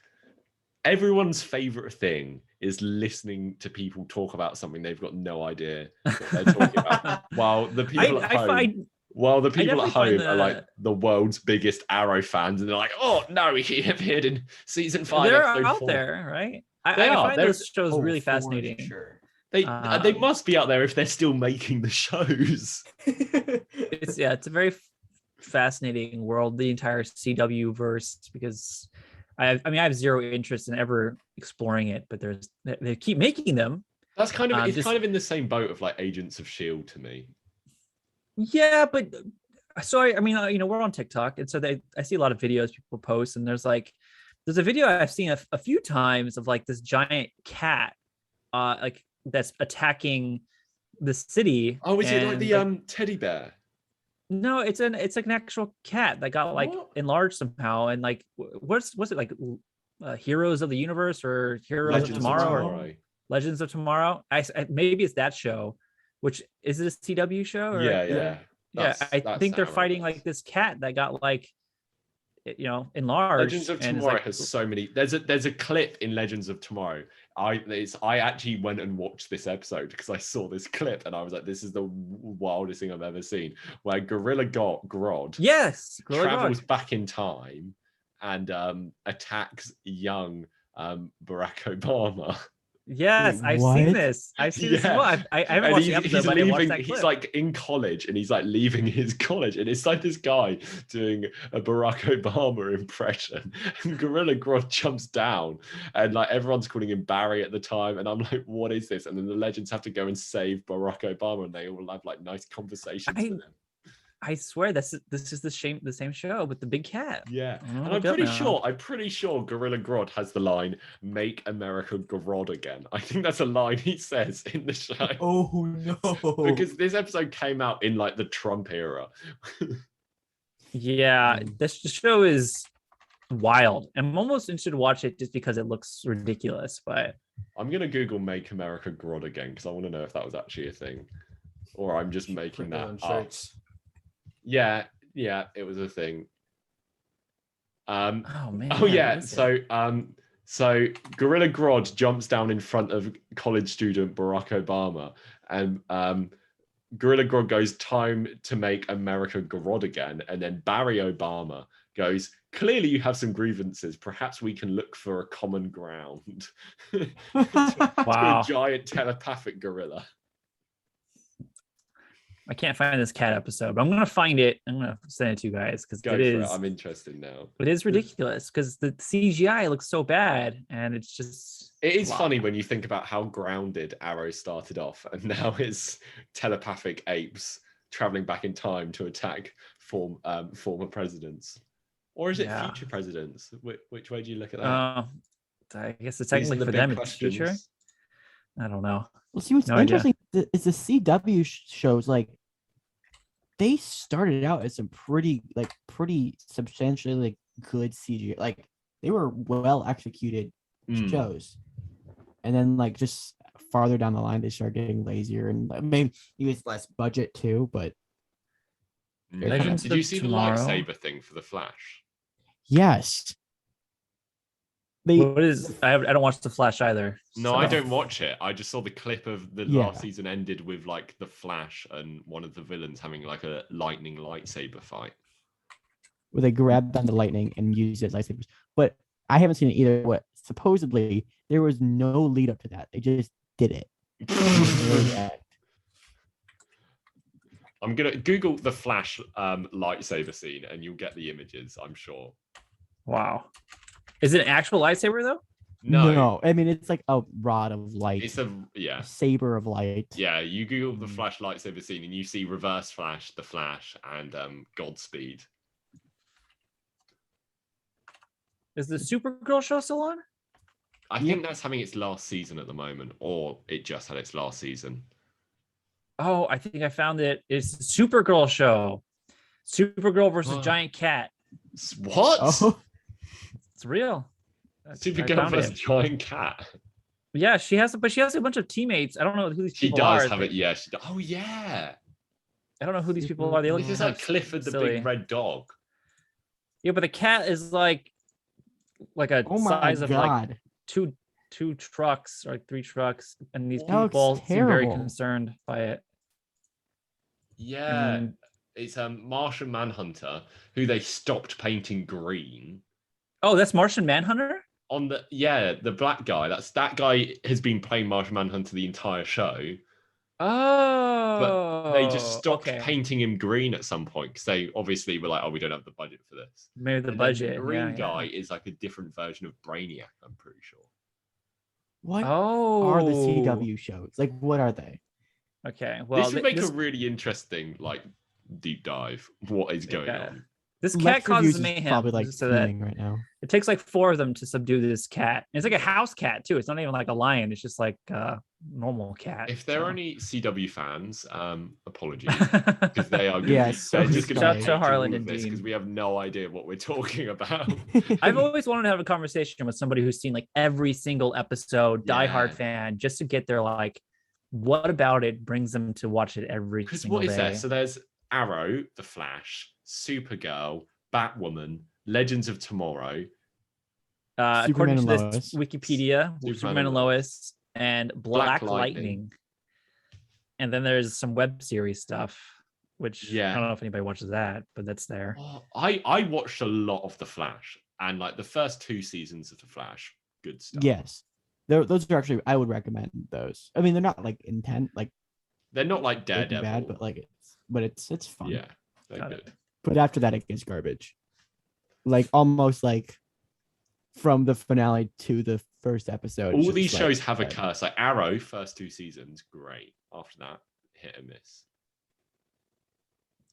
everyone's favorite thing is listening to people talk about something they've got no idea what they're talking about. While the people at home. Well, the people at home are like the world's biggest Arrow fans, and they're like, "Oh no, he appeared in season 5." They're out 4. There, right? I find those shows really fascinating. Sure. They must be out there if they're still making the shows. It's a very fascinating world, the entire CW verse, because I have zero interest in ever exploring it, but they keep making them. That's kind of kind of in the same boat of like Agents of S.H.I.E.L.D. to me. Yeah, but so I mean, we're on TikTok, and so I see a lot of videos people post, and there's a video I've seen a few times of like this giant cat, like that's attacking the city. Oh, is it like the teddy bear? No, it's like an actual cat that got like enlarged somehow, and like what's it like, Heroes of the Universe or Heroes of Tomorrow? Or Legends of Tomorrow? I maybe it's that show. Which is it a CW show? Or, yeah. I think they're fighting like this cat that got like, enlarged. Legends of Tomorrow has so many. There's a clip in Legends of Tomorrow. I actually went and watched this episode because I saw this clip and I was like, this is the wildest thing I've ever seen. Where Gorilla Grodd travels back in time and attacks young Barack Obama. Yes, I've seen this. I've seen this as well. I haven't watched the episode, but I didn't watch that clip. He's like in college and he's like leaving his college, and it's like this guy doing a Barack Obama impression, and Gorilla Grodd jumps down, and like everyone's calling him Barry at the time, and I'm like, what is this? And then the legends have to go and save Barack Obama, and they all have like nice conversations with him. I swear this is the same show with the big cat. Yeah, and I'm pretty sure Gorilla Grodd has the line "Make America Grodd Again." I think that's a line he says in the show. Oh no! Because this episode came out in like the Trump era. Yeah, the show is wild. I'm almost interested to watch it just because it looks ridiculous. But I'm gonna Google "Make America Grodd Again" because I want to know if that was actually a thing, or I'm just making that up. Yeah, it was a thing. Oh man. Oh yeah. So Gorilla Grodd jumps down in front of college student Barack Obama, and Gorilla Grodd goes, "Time to make America Grodd again," and then Barry Obama goes, "Clearly you have some grievances. Perhaps we can look for a common ground." Wow. To a giant telepathic gorilla. I can't find this cat episode, but I'm gonna find it. I'm gonna send it to you guys because it is. I'm interested now. It is ridiculous because the CGI looks so bad, and it's just. It is funny when you think about how grounded Arrow started off, and now it's telepathic apes traveling back in time to attack former presidents, or is it future presidents? Which way do you look at that? I guess it's technically for them it's future. I don't know. Well, see, what's interesting is the CW shows, like, they started out as some pretty substantially like good CGI. Like, they were well executed shows. And then like just farther down the line, they started getting lazier and maybe it was less budget too. But Legends did you of see Tomorrow? the lightsaber thing for the Flash? yes, What is? I don't watch the Flash either. No, so- I don't watch it. I just saw the clip of the Yeah. last season ended with like the Flash and one of the villains having like a lightning lightsaber fight. where they grabbed on the lightning and used it as lightsabers. But I haven't seen it either. What supposedly there was no lead up to that. They just did it. I'm gonna Google the Flash lightsaber scene and you'll get the images, I'm sure. Wow. Is it an actual lightsaber though? No, I mean it's like a rod of light. it's a saber of light. yeah. You Google the Flash lightsaber scene and you see Reverse Flash, the Flash, and Godspeed. Is the Supergirl show still on? I think that's having its last season at the moment, or it just had its last season. Oh, I think I found it. It's the Supergirl show. Supergirl versus Giant Cat. What? Oh, It's real. I Supergirl found versus it. Giant Cat. Yeah, she has a bunch of teammates. I don't know who these She people does are. have it. Yeah. She does. Oh yeah. I don't know who these people are. They look This is kind like of Clifford the silly. big red dog. Yeah, but the cat is like a oh my size of like god. two trucks or like 3 trucks, and these That looks people seem very terrible. concerned by it. Yeah. And It's Martian Manhunter, who they stopped painting green. oh, that's Martian Manhunter? On the black guy. That guy has been playing Martian Manhunter the entire show. Oh, But they just stopped okay. painting him green at some point because they obviously were like, "Oh, we don't have the budget for this." Maybe the And then budget. The green yeah, guy yeah. is like a different version of Brainiac. I'm pretty sure. What Oh, are the CW shows? Like what are they? Okay, well, This would make a really interesting like deep dive. What is going Yeah. on? this cat Lex causes Reviews is mayhem. probably like So that fuming right now. it takes like 4 of them to subdue this cat. And it's like a house cat too. It's not even like a lion. It's just like a normal cat. If there so. are any CW fans, apologies because they are Yeah, they're just sorry. going Shout to out to Harlan and because Dean. we have no idea what we're talking about. I've always wanted to have a conversation with somebody who's seen like every single episode, diehard Yeah. fan, just to get their like, what about it brings them to watch it every Because single what is day. there? So there's Arrow, The Flash, Supergirl, Batwoman, Legends of Tomorrow. According to Superman this and Lois. Wikipedia, Superman and Lois and Black Black Lightning. Lightning. And then there's some web series stuff, which Yeah. I don't know if anybody watches that, but that's there. Oh, I watched a lot of The Flash, and like the first 2 seasons of The Flash, good stuff. Yes. Those are actually I would recommend those. I mean they're not like intent like They're not like Breaking Daredevil. Bad, but like it's fun. yeah, they're Got it. good. But after that it gets garbage. Like almost like from the finale to the first episode. it's All these just, shows like, have a bad. curse. Like Arrow, first 2 seasons, great. After that, hit and miss.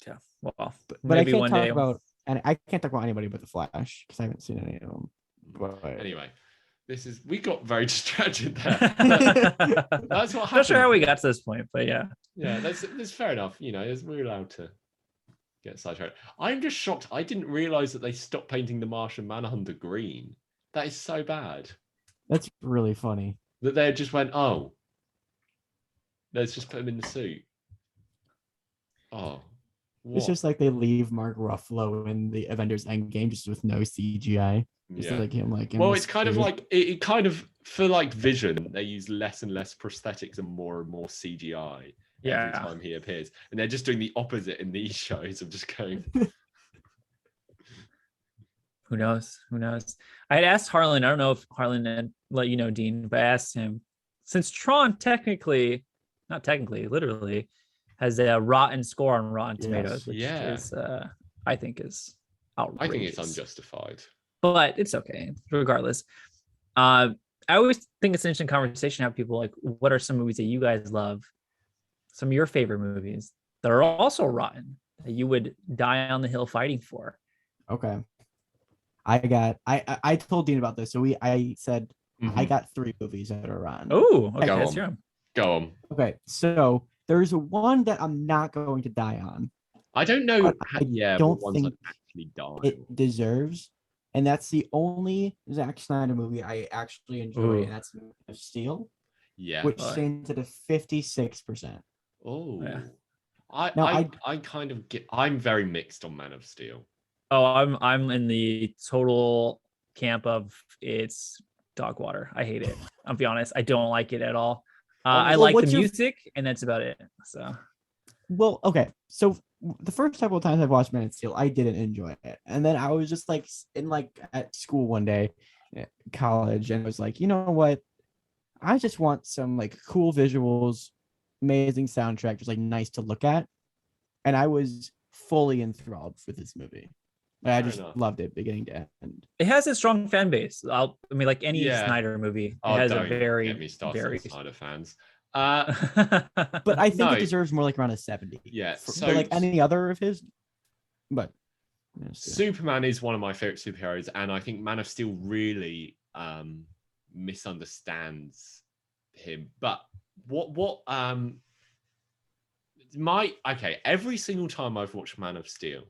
Yeah. Well, But I maybe can't one talk day. about and I can't talk about anybody but the Flash because I haven't seen any of them. But Anyway, we got very distracted there. That's what happened. Not sure how we got to this point, but yeah. Yeah, that's fair enough. You know, we're allowed to get sidetracked. I'm just shocked. I didn't realize that they stopped painting the Martian Manhunter green. That is so bad. that's really funny. That they just went, oh, let's just put him in the suit. Oh, what? It's just like they leave Mark Ruffalo in the Avengers Endgame just with no CGI. Just yeah. like him like in Well, the it's kind of suit. like it kind of for like Vision, they use less and less prosthetics and more CGI Yeah. every time he appears, and they're just doing the opposite in these shows of just going. Who knows? Who knows? I had asked Harlan. I don't know if Harlan had let you know, Dean, but I asked him since Tron not technically, literally, has a rotten score on Rotten Yes. Tomatoes, which Yeah. is I think is outrageous. I think it's unjustified. But it's okay, regardless. I always think it's an interesting conversation. How people like, what are some movies that you guys love? Some of your favorite movies that are also rotten that you would die on the hill fighting for. Okay. I told Dean about this. So I said I got 3 movies that are on. Oh, okay, Go that's on. your own. Go on. Okay. So there's one that I'm not going to die on. I don't know. But I yeah, don't what ones think that actually die. It deserves and that's the only Zack Snyder movie I actually enjoy, Ooh. and that's Man of Steel, Yeah. which Oh. stands at a 56%. Oh. Yeah. I kind of get. I'm very mixed on Man of Steel. Oh, I'm in the total camp of it's dog water. I hate it. I'll be honest. I don't like it at all. I Well, like the what's your- music, and that's about it. So Well, okay, so the first couple of times I've watched Man of Steel, I didn't enjoy it, and then I was just like at school one day, college, and I was like, you know what? I just want some like cool visuals, amazing soundtrack, just like nice to look at, and I was fully enthralled with this movie. I Fair just enough. loved it beginning to end. it has a strong fan base. I mean, like any Yeah. Snyder movie, it Oh, has a don't very, get me started very. on Snyder fans. But I think No. it deserves more like around a 70. Yeah, But like any other of his. But Superman is one of my favorite superheroes, and I think Man of Steel really misunderstands him. But every single time I've watched Man of Steel,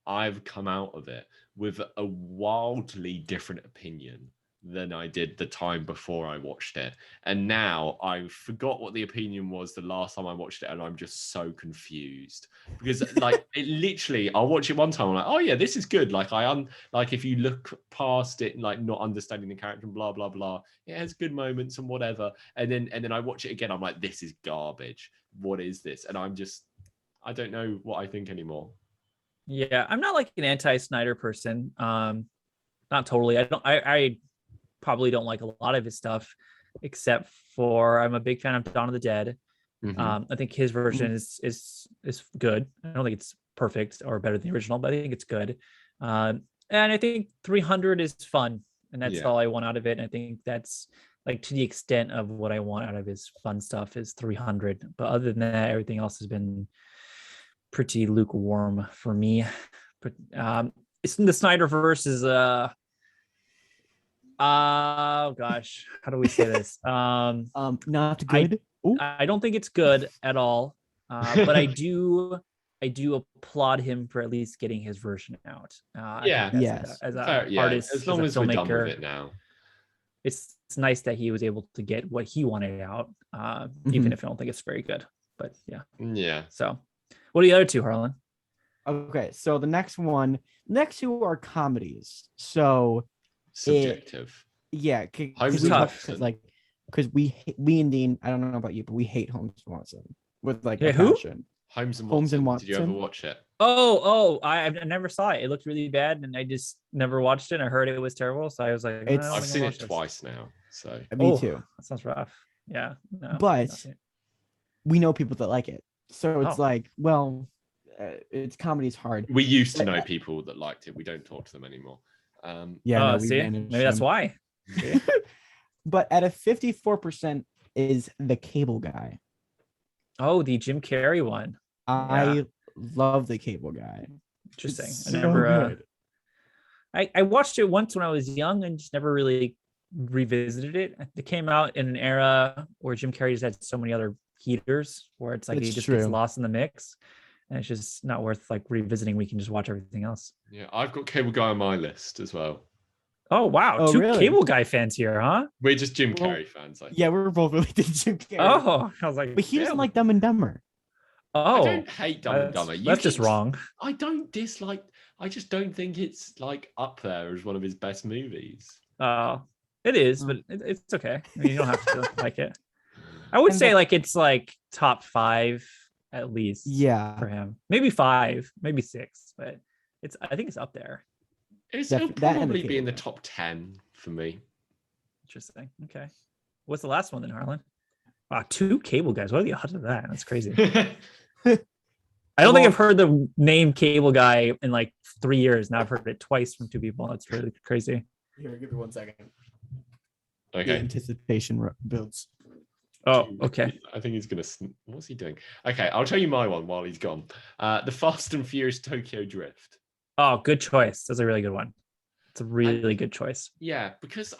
I've come out of it with a wildly different opinion than I did the time before I watched it. And now I forgot what the opinion was the last time I watched it, and I'm just so confused because like it literally, I'll watch it one time, I'm like, oh yeah, this is good. Like like if you look past it, like not understanding the character and blah blah blah, it has good moments and whatever. And then I watch it again, I'm like, this is garbage. What is this? And I don't know what I think anymore. Yeah, I'm not like an anti-Snyder person. Not totally. I probably don't like a lot of his stuff, except for I'm a big fan of Dawn of the Dead. I think his version is good. I don't think it's perfect or better than the original, but I think it's good. And I think 300 is fun, and that's all I want out of it. And I think that's like to the extent of what I want out of his fun stuff is 300. But other than that, everything else has been pretty lukewarm for me. But it's the Snyderverse is oh gosh, how do we say this? not good. I don't think it's good at all. But I do applaud him for at least getting his version out. Yeah. As an artist, as long as we're done with it now. It's nice that he was able to get what he wanted out, even if I don't think it's very good. But yeah. Yeah. So what are the other two, Harlan? Okay, so the next two are comedies. So subjective. Because we and Dean, I don't know about you, but we hate Holmes and Watson with like a who? passion. Holmes and Watson. Did you ever watch it? I never saw it. It looked really bad, and I just never watched it. I heard it was terrible, so I was like, I've seen it twice now. So me too. That sounds rough. Yeah, no, but we know people that like it, so it's like, well, it's comedy's hard. We used to know people that liked it. We don't talk to them anymore. Maybe that's why. But at a 54% is The Cable Guy. Oh, the Jim Carrey one. I love The Cable Guy. Interesting. I never. I watched it once when I was young and just never really revisited it. It came out in an era where Jim Carrey just had so many other heaters, where it's like he just gets lost in the mix, and it's just not worth like revisiting. We can just watch everything else. Yeah, I've got Cable Guy on my list as well. Oh wow, two Cable Guy fans here, huh? We're just Jim Carrey fans. Yeah, we're both really big Jim Carrey. Oh, I was like, but he doesn't like Dumb and Dumber. Oh, I don't hate Dumb and Dumber. That's just wrong. I don't dislike. I just don't think it's like up there as one of his best movies. It is, but it's okay. I mean, you don't have to like it. I would say like it's like top 5 at least. Yeah, for him, maybe 5, maybe 6, but I think it's up there. It'll probably be in the top 10 for me. Interesting. Okay. What's the last one then, Harlan? Wow, 2 Cable Guys. What are the odds of that? That's crazy. I don't think I've heard the name Cable Guy in like 3 years. Now I've heard it twice from 2 people. That's really crazy. Here, give me 1 second. Okay. The anticipation builds. Oh, okay. I think he's gonna. What's he doing? Okay, I'll tell you my one while he's gone. The Fast and Furious Tokyo Drift. Oh, good choice. That's a really good one. It's a really good choice. Yeah, because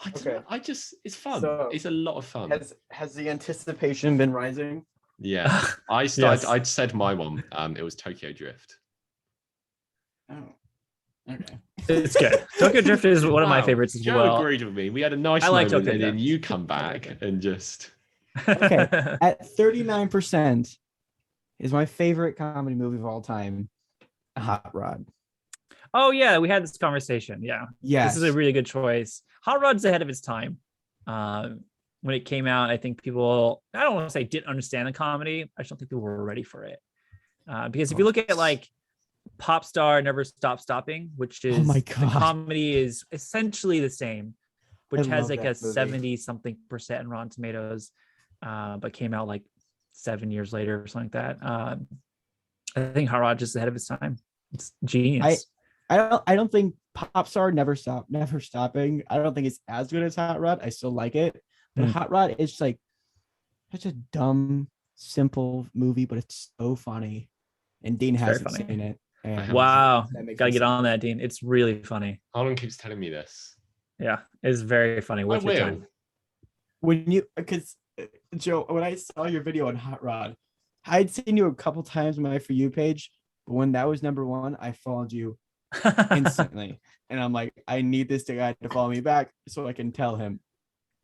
it's fun. So it's a lot of fun. Has the anticipation been rising? Yeah, I'd said my one. It was Tokyo Drift. Oh, Okay. It's good. Tokyo Drift is one of my Wow, favorites as Joe well. agreed with me. We had a nice I like moment, Tokyo and then Drift. you come back and just. Okay. At 39% is my favorite comedy movie of all time, Hot Rod. Oh yeah, we had this conversation. Yeah. Yes. This is a really good choice. Hot Rod's ahead of its time. When it came out, I think people, I don't want to say didn't understand the comedy. I just don't think people were ready for it. Because if you look at like Pop Star Never Stop Stopping, which is my the God. comedy is essentially the same, which I has love like a that movie. 70 something percent in Rotten Tomatoes, but came out like 7 years later or something like that. I think Hot Rod is ahead of its time. It's genius. I don't think Popstar Never Stopping. I don't think it's as good as Hot Rod. I still like it, but Hot Rod is just like such a dumb, simple movie, but it's so funny. And Dean hasn't funny. seen it. And Wow, that makes gotta me get sad. on that, Dean. It's really funny. Harlan keeps telling me this. Yeah, it's very funny. I Worth your will. time. Because Joe, when I saw your video on Hot Rod, I'd seen you a couple times on my For You page, but when that was number one, I followed you instantly. And I'm like, I need this guy to follow me back so I can tell him.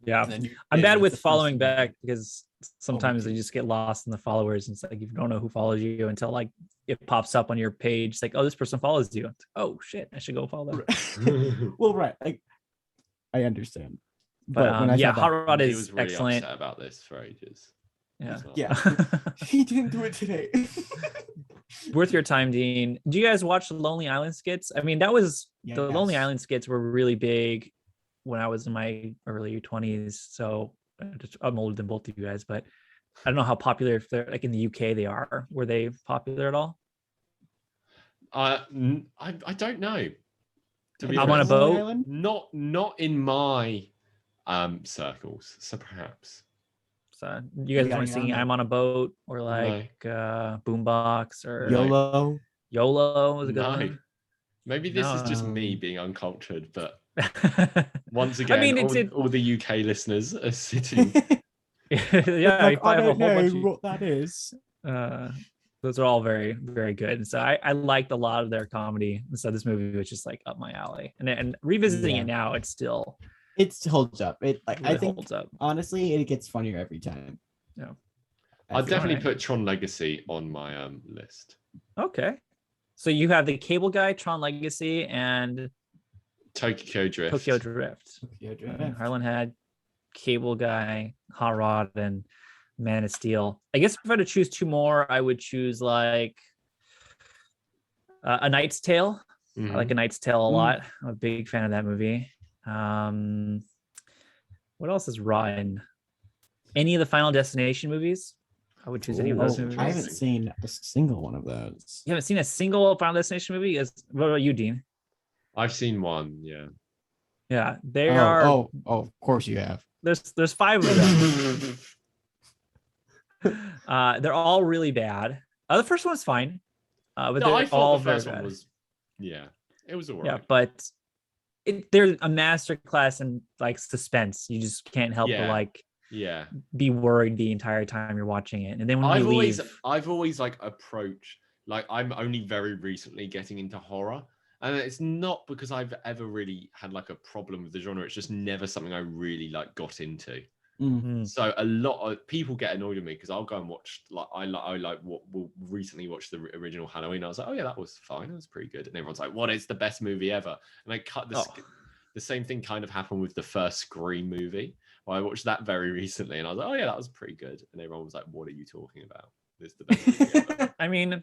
Yeah, And then I'm did. bad That's with the first following thing I back did. because sometimes they just get lost in the followers. And it's like you don't know who follows you until like it pops up on your page. It's like, oh, this person follows you. It's, oh shit, I should go follow them. Well, right. Like, I understand. But when I yeah, saw Hot that, Rod He is was really excellent. upset about this for ages. Yeah. as well. yeah, he didn't do it today. Worth your time, Dean. Do you guys watch the Lonely Island skits? I mean, that was the Lonely Yes. Island skits were really big when I was in my early 20s. So I'm older than both of you guys, but I don't know how popular, if they're like in the UK they are. Were they popular at all? I don't know. To be I'm on a honest. boat. Island? Not in my circles. So perhaps. So you guys gotta weren't get singing on that. I'm on a boat or like Boombox or YOLO. YOLO was a good No. one. Maybe this is just me No. being uncultured, but I once again, mean, it's all the UK listeners are sitting. yeah, Like, I I have a don't whole know bunch what that is. of those are all very, very good. And so I liked a lot of their comedy. And so this movie was just like up my alley. And revisiting it now, it's still It holds up. It like really I think holds up. honestly, it gets funnier every time. Yeah. I'd definitely Alright. put Tron Legacy on my list. Okay. So you have the Cable Guy, Tron Legacy, and Tokyo Drift. Tokyo Drift. Harlan had Cable Guy, Hot Rod, and Man of Steel. I guess if I had to choose two more, I would choose like A Knight's Tale. Mhm. I like A Knight's Tale a lot. I'm a big fan of that movie. What else is rotten? Any of the Final Destination movies? I would choose any of those movies. I haven't seen a single one of those. You haven't seen a single Final Destination movie? What about you, Dean? I've seen one, yeah. Yeah, they are. Oh, of course you have. There's 5 of them. They're all really bad. The first one's fine, but No, I they're thought all the very first one bad. was, yeah, it was alright. Yeah, but they're a masterclass in like suspense. You just can't help but like Yeah. be worried the entire time you're watching it. And then when you leave, I've always like approached, like I'm only very recently getting into horror, and it's not because I've ever really had like a problem with the genre. It's just never something I really like got into. So a lot of people get annoyed with me because I'll go and watch like I like what will recently watch the original Halloween. I was like, oh yeah, that was fine, it was pretty good, and everyone's like, what is the best movie ever? And I cut this. The same thing kind of happened with the first Scream movie. Well, I watched that very recently, and I was like, oh yeah, that was pretty good. And everyone was like, what are you talking about? This is the best movie ever. I mean,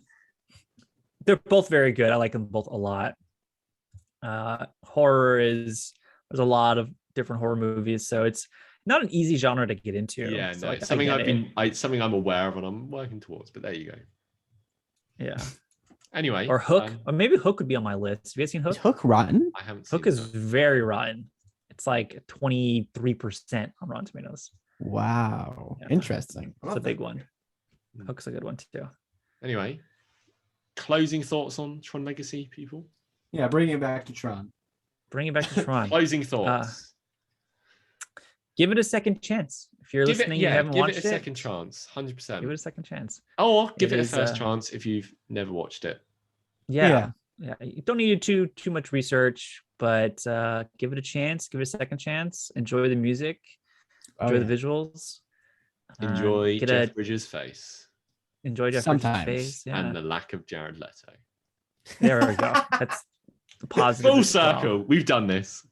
they're both very good. I like them both a lot. Horror there's a lot of different horror movies, so it's not an easy genre to get into. Yeah, so no, it's something something I'm aware of and I'm working towards. But there you go. Yeah. Anyway, or Hook, or maybe Hook would be on my list. Have you guys seen Hook? Is Hook rotten? I haven't seen Hook is very rotten. It's like 23% on Rotten Tomatoes. Wow, Yeah. interesting. It's a big one. Hook's a good one too. Anyway, closing thoughts on Tron Legacy, people. Yeah, bring it back to Tron. Bring it back to Tron. Closing thoughts. Give it a second chance. If you're listening, you haven't watched it. Give it a second chance, 100%. Give it a second chance. Or give it a is, first chance if you've never watched it. Yeah. Yeah, you don't need to too much research, but give it a chance, give it a second chance, enjoy the music, enjoy the visuals. Enjoy Get Jeff Bridges' face. Enjoy Jeff Sometimes. Bridges' face. Yeah. And the lack of Jared Leto. There we go. That's the positive. Full as well. circle. We've done this.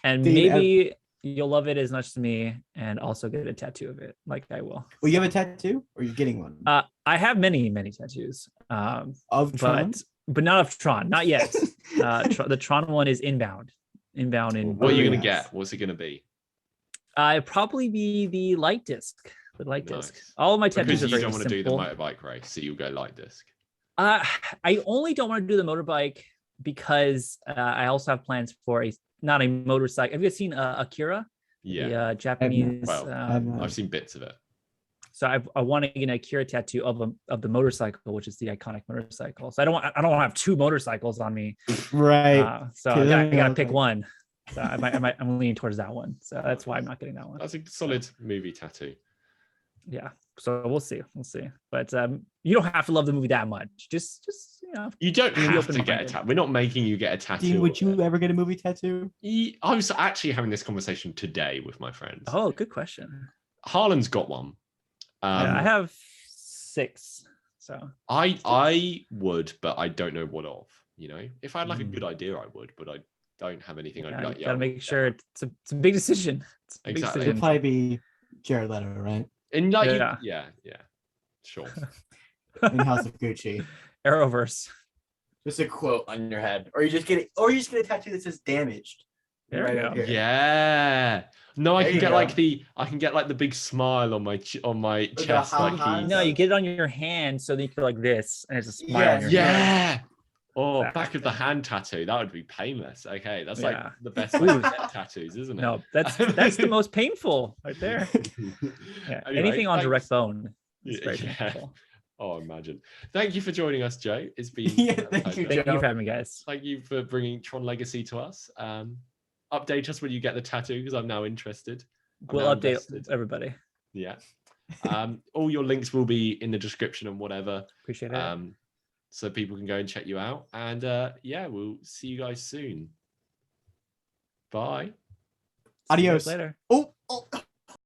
And Dean, maybe you'll love it as much as me, and also get a tattoo of it, like I will. Well, you have a tattoo, or you're getting one? I have many tattoos. Of Tron? but not of Tron, not yet. The Tron one is inbound. Inbound in. What are you gonna Yes. get? What's it gonna be? It'd probably be the light disc. The light disc. Nice. All of my tattoos Because are you very don't want to do the simple. motorbike race, so you'll go light disc. I only don't want to do the motorbike because I also have plans for not a motorcycle. Have you seen Akira? Yeah. The Japanese. Well, not. I've seen bits of it. So I want to get an Akira tattoo of the motorcycle, which is the iconic motorcycle. So I don't want to have two motorcycles on me. Right. So I gotta pick one. So I'm leaning towards that one. So that's why I'm not getting that one. That's a solid movie tattoo. Yeah. So we'll see. But you don't have to love the movie that much. Just You don't Be have to get a open-minded. tattoo. We're not making you get a tattoo. Dean, would you ever get a movie tattoo? I was actually having this conversation today with my friends. Oh, good question. Harlan's got one. Yeah, I have 6. So I would, but I don't know what of. If I had like a good idea, I would, but I don't have anything. I'd be like, you gotta make sure it's a big decision. It's a big Exactly. It'd decision. probably be Jared Leto, right? And like, Yeah. Sure. In House of Gucci. Arrowverse. Just a quote on your head, or you just get a tattoo that says "damaged." There we up go. here. Yeah. No, I There can you get go. like the big smile on my the chest, high like highs. he's. No, you get it on your hand so that you can like this, and it's a smile Yeah, on your hand. Yeah. Oh, Exactly. back of the hand tattoo. That would be painless. Okay, that's like Yeah. the best way to get tattoos, isn't it? No, that's the most painful right there. Yeah. Anyway, Anything on direct thanks. bone is very Yeah. painful. Oh, imagine. Thank you for joining us, Joe. It's been Yeah, a thank pleasure. you, Thank Joe. you for having me, guys. Thank you for bringing Tron Legacy to us. Update us when you get the tattoo because I'm now interested. We'll now update invested. everybody. Yeah. All your links will be in the description and whatever. Appreciate it. So people can go and check you out. And we'll see you guys soon. Bye. See you Adios. guys later. Oh.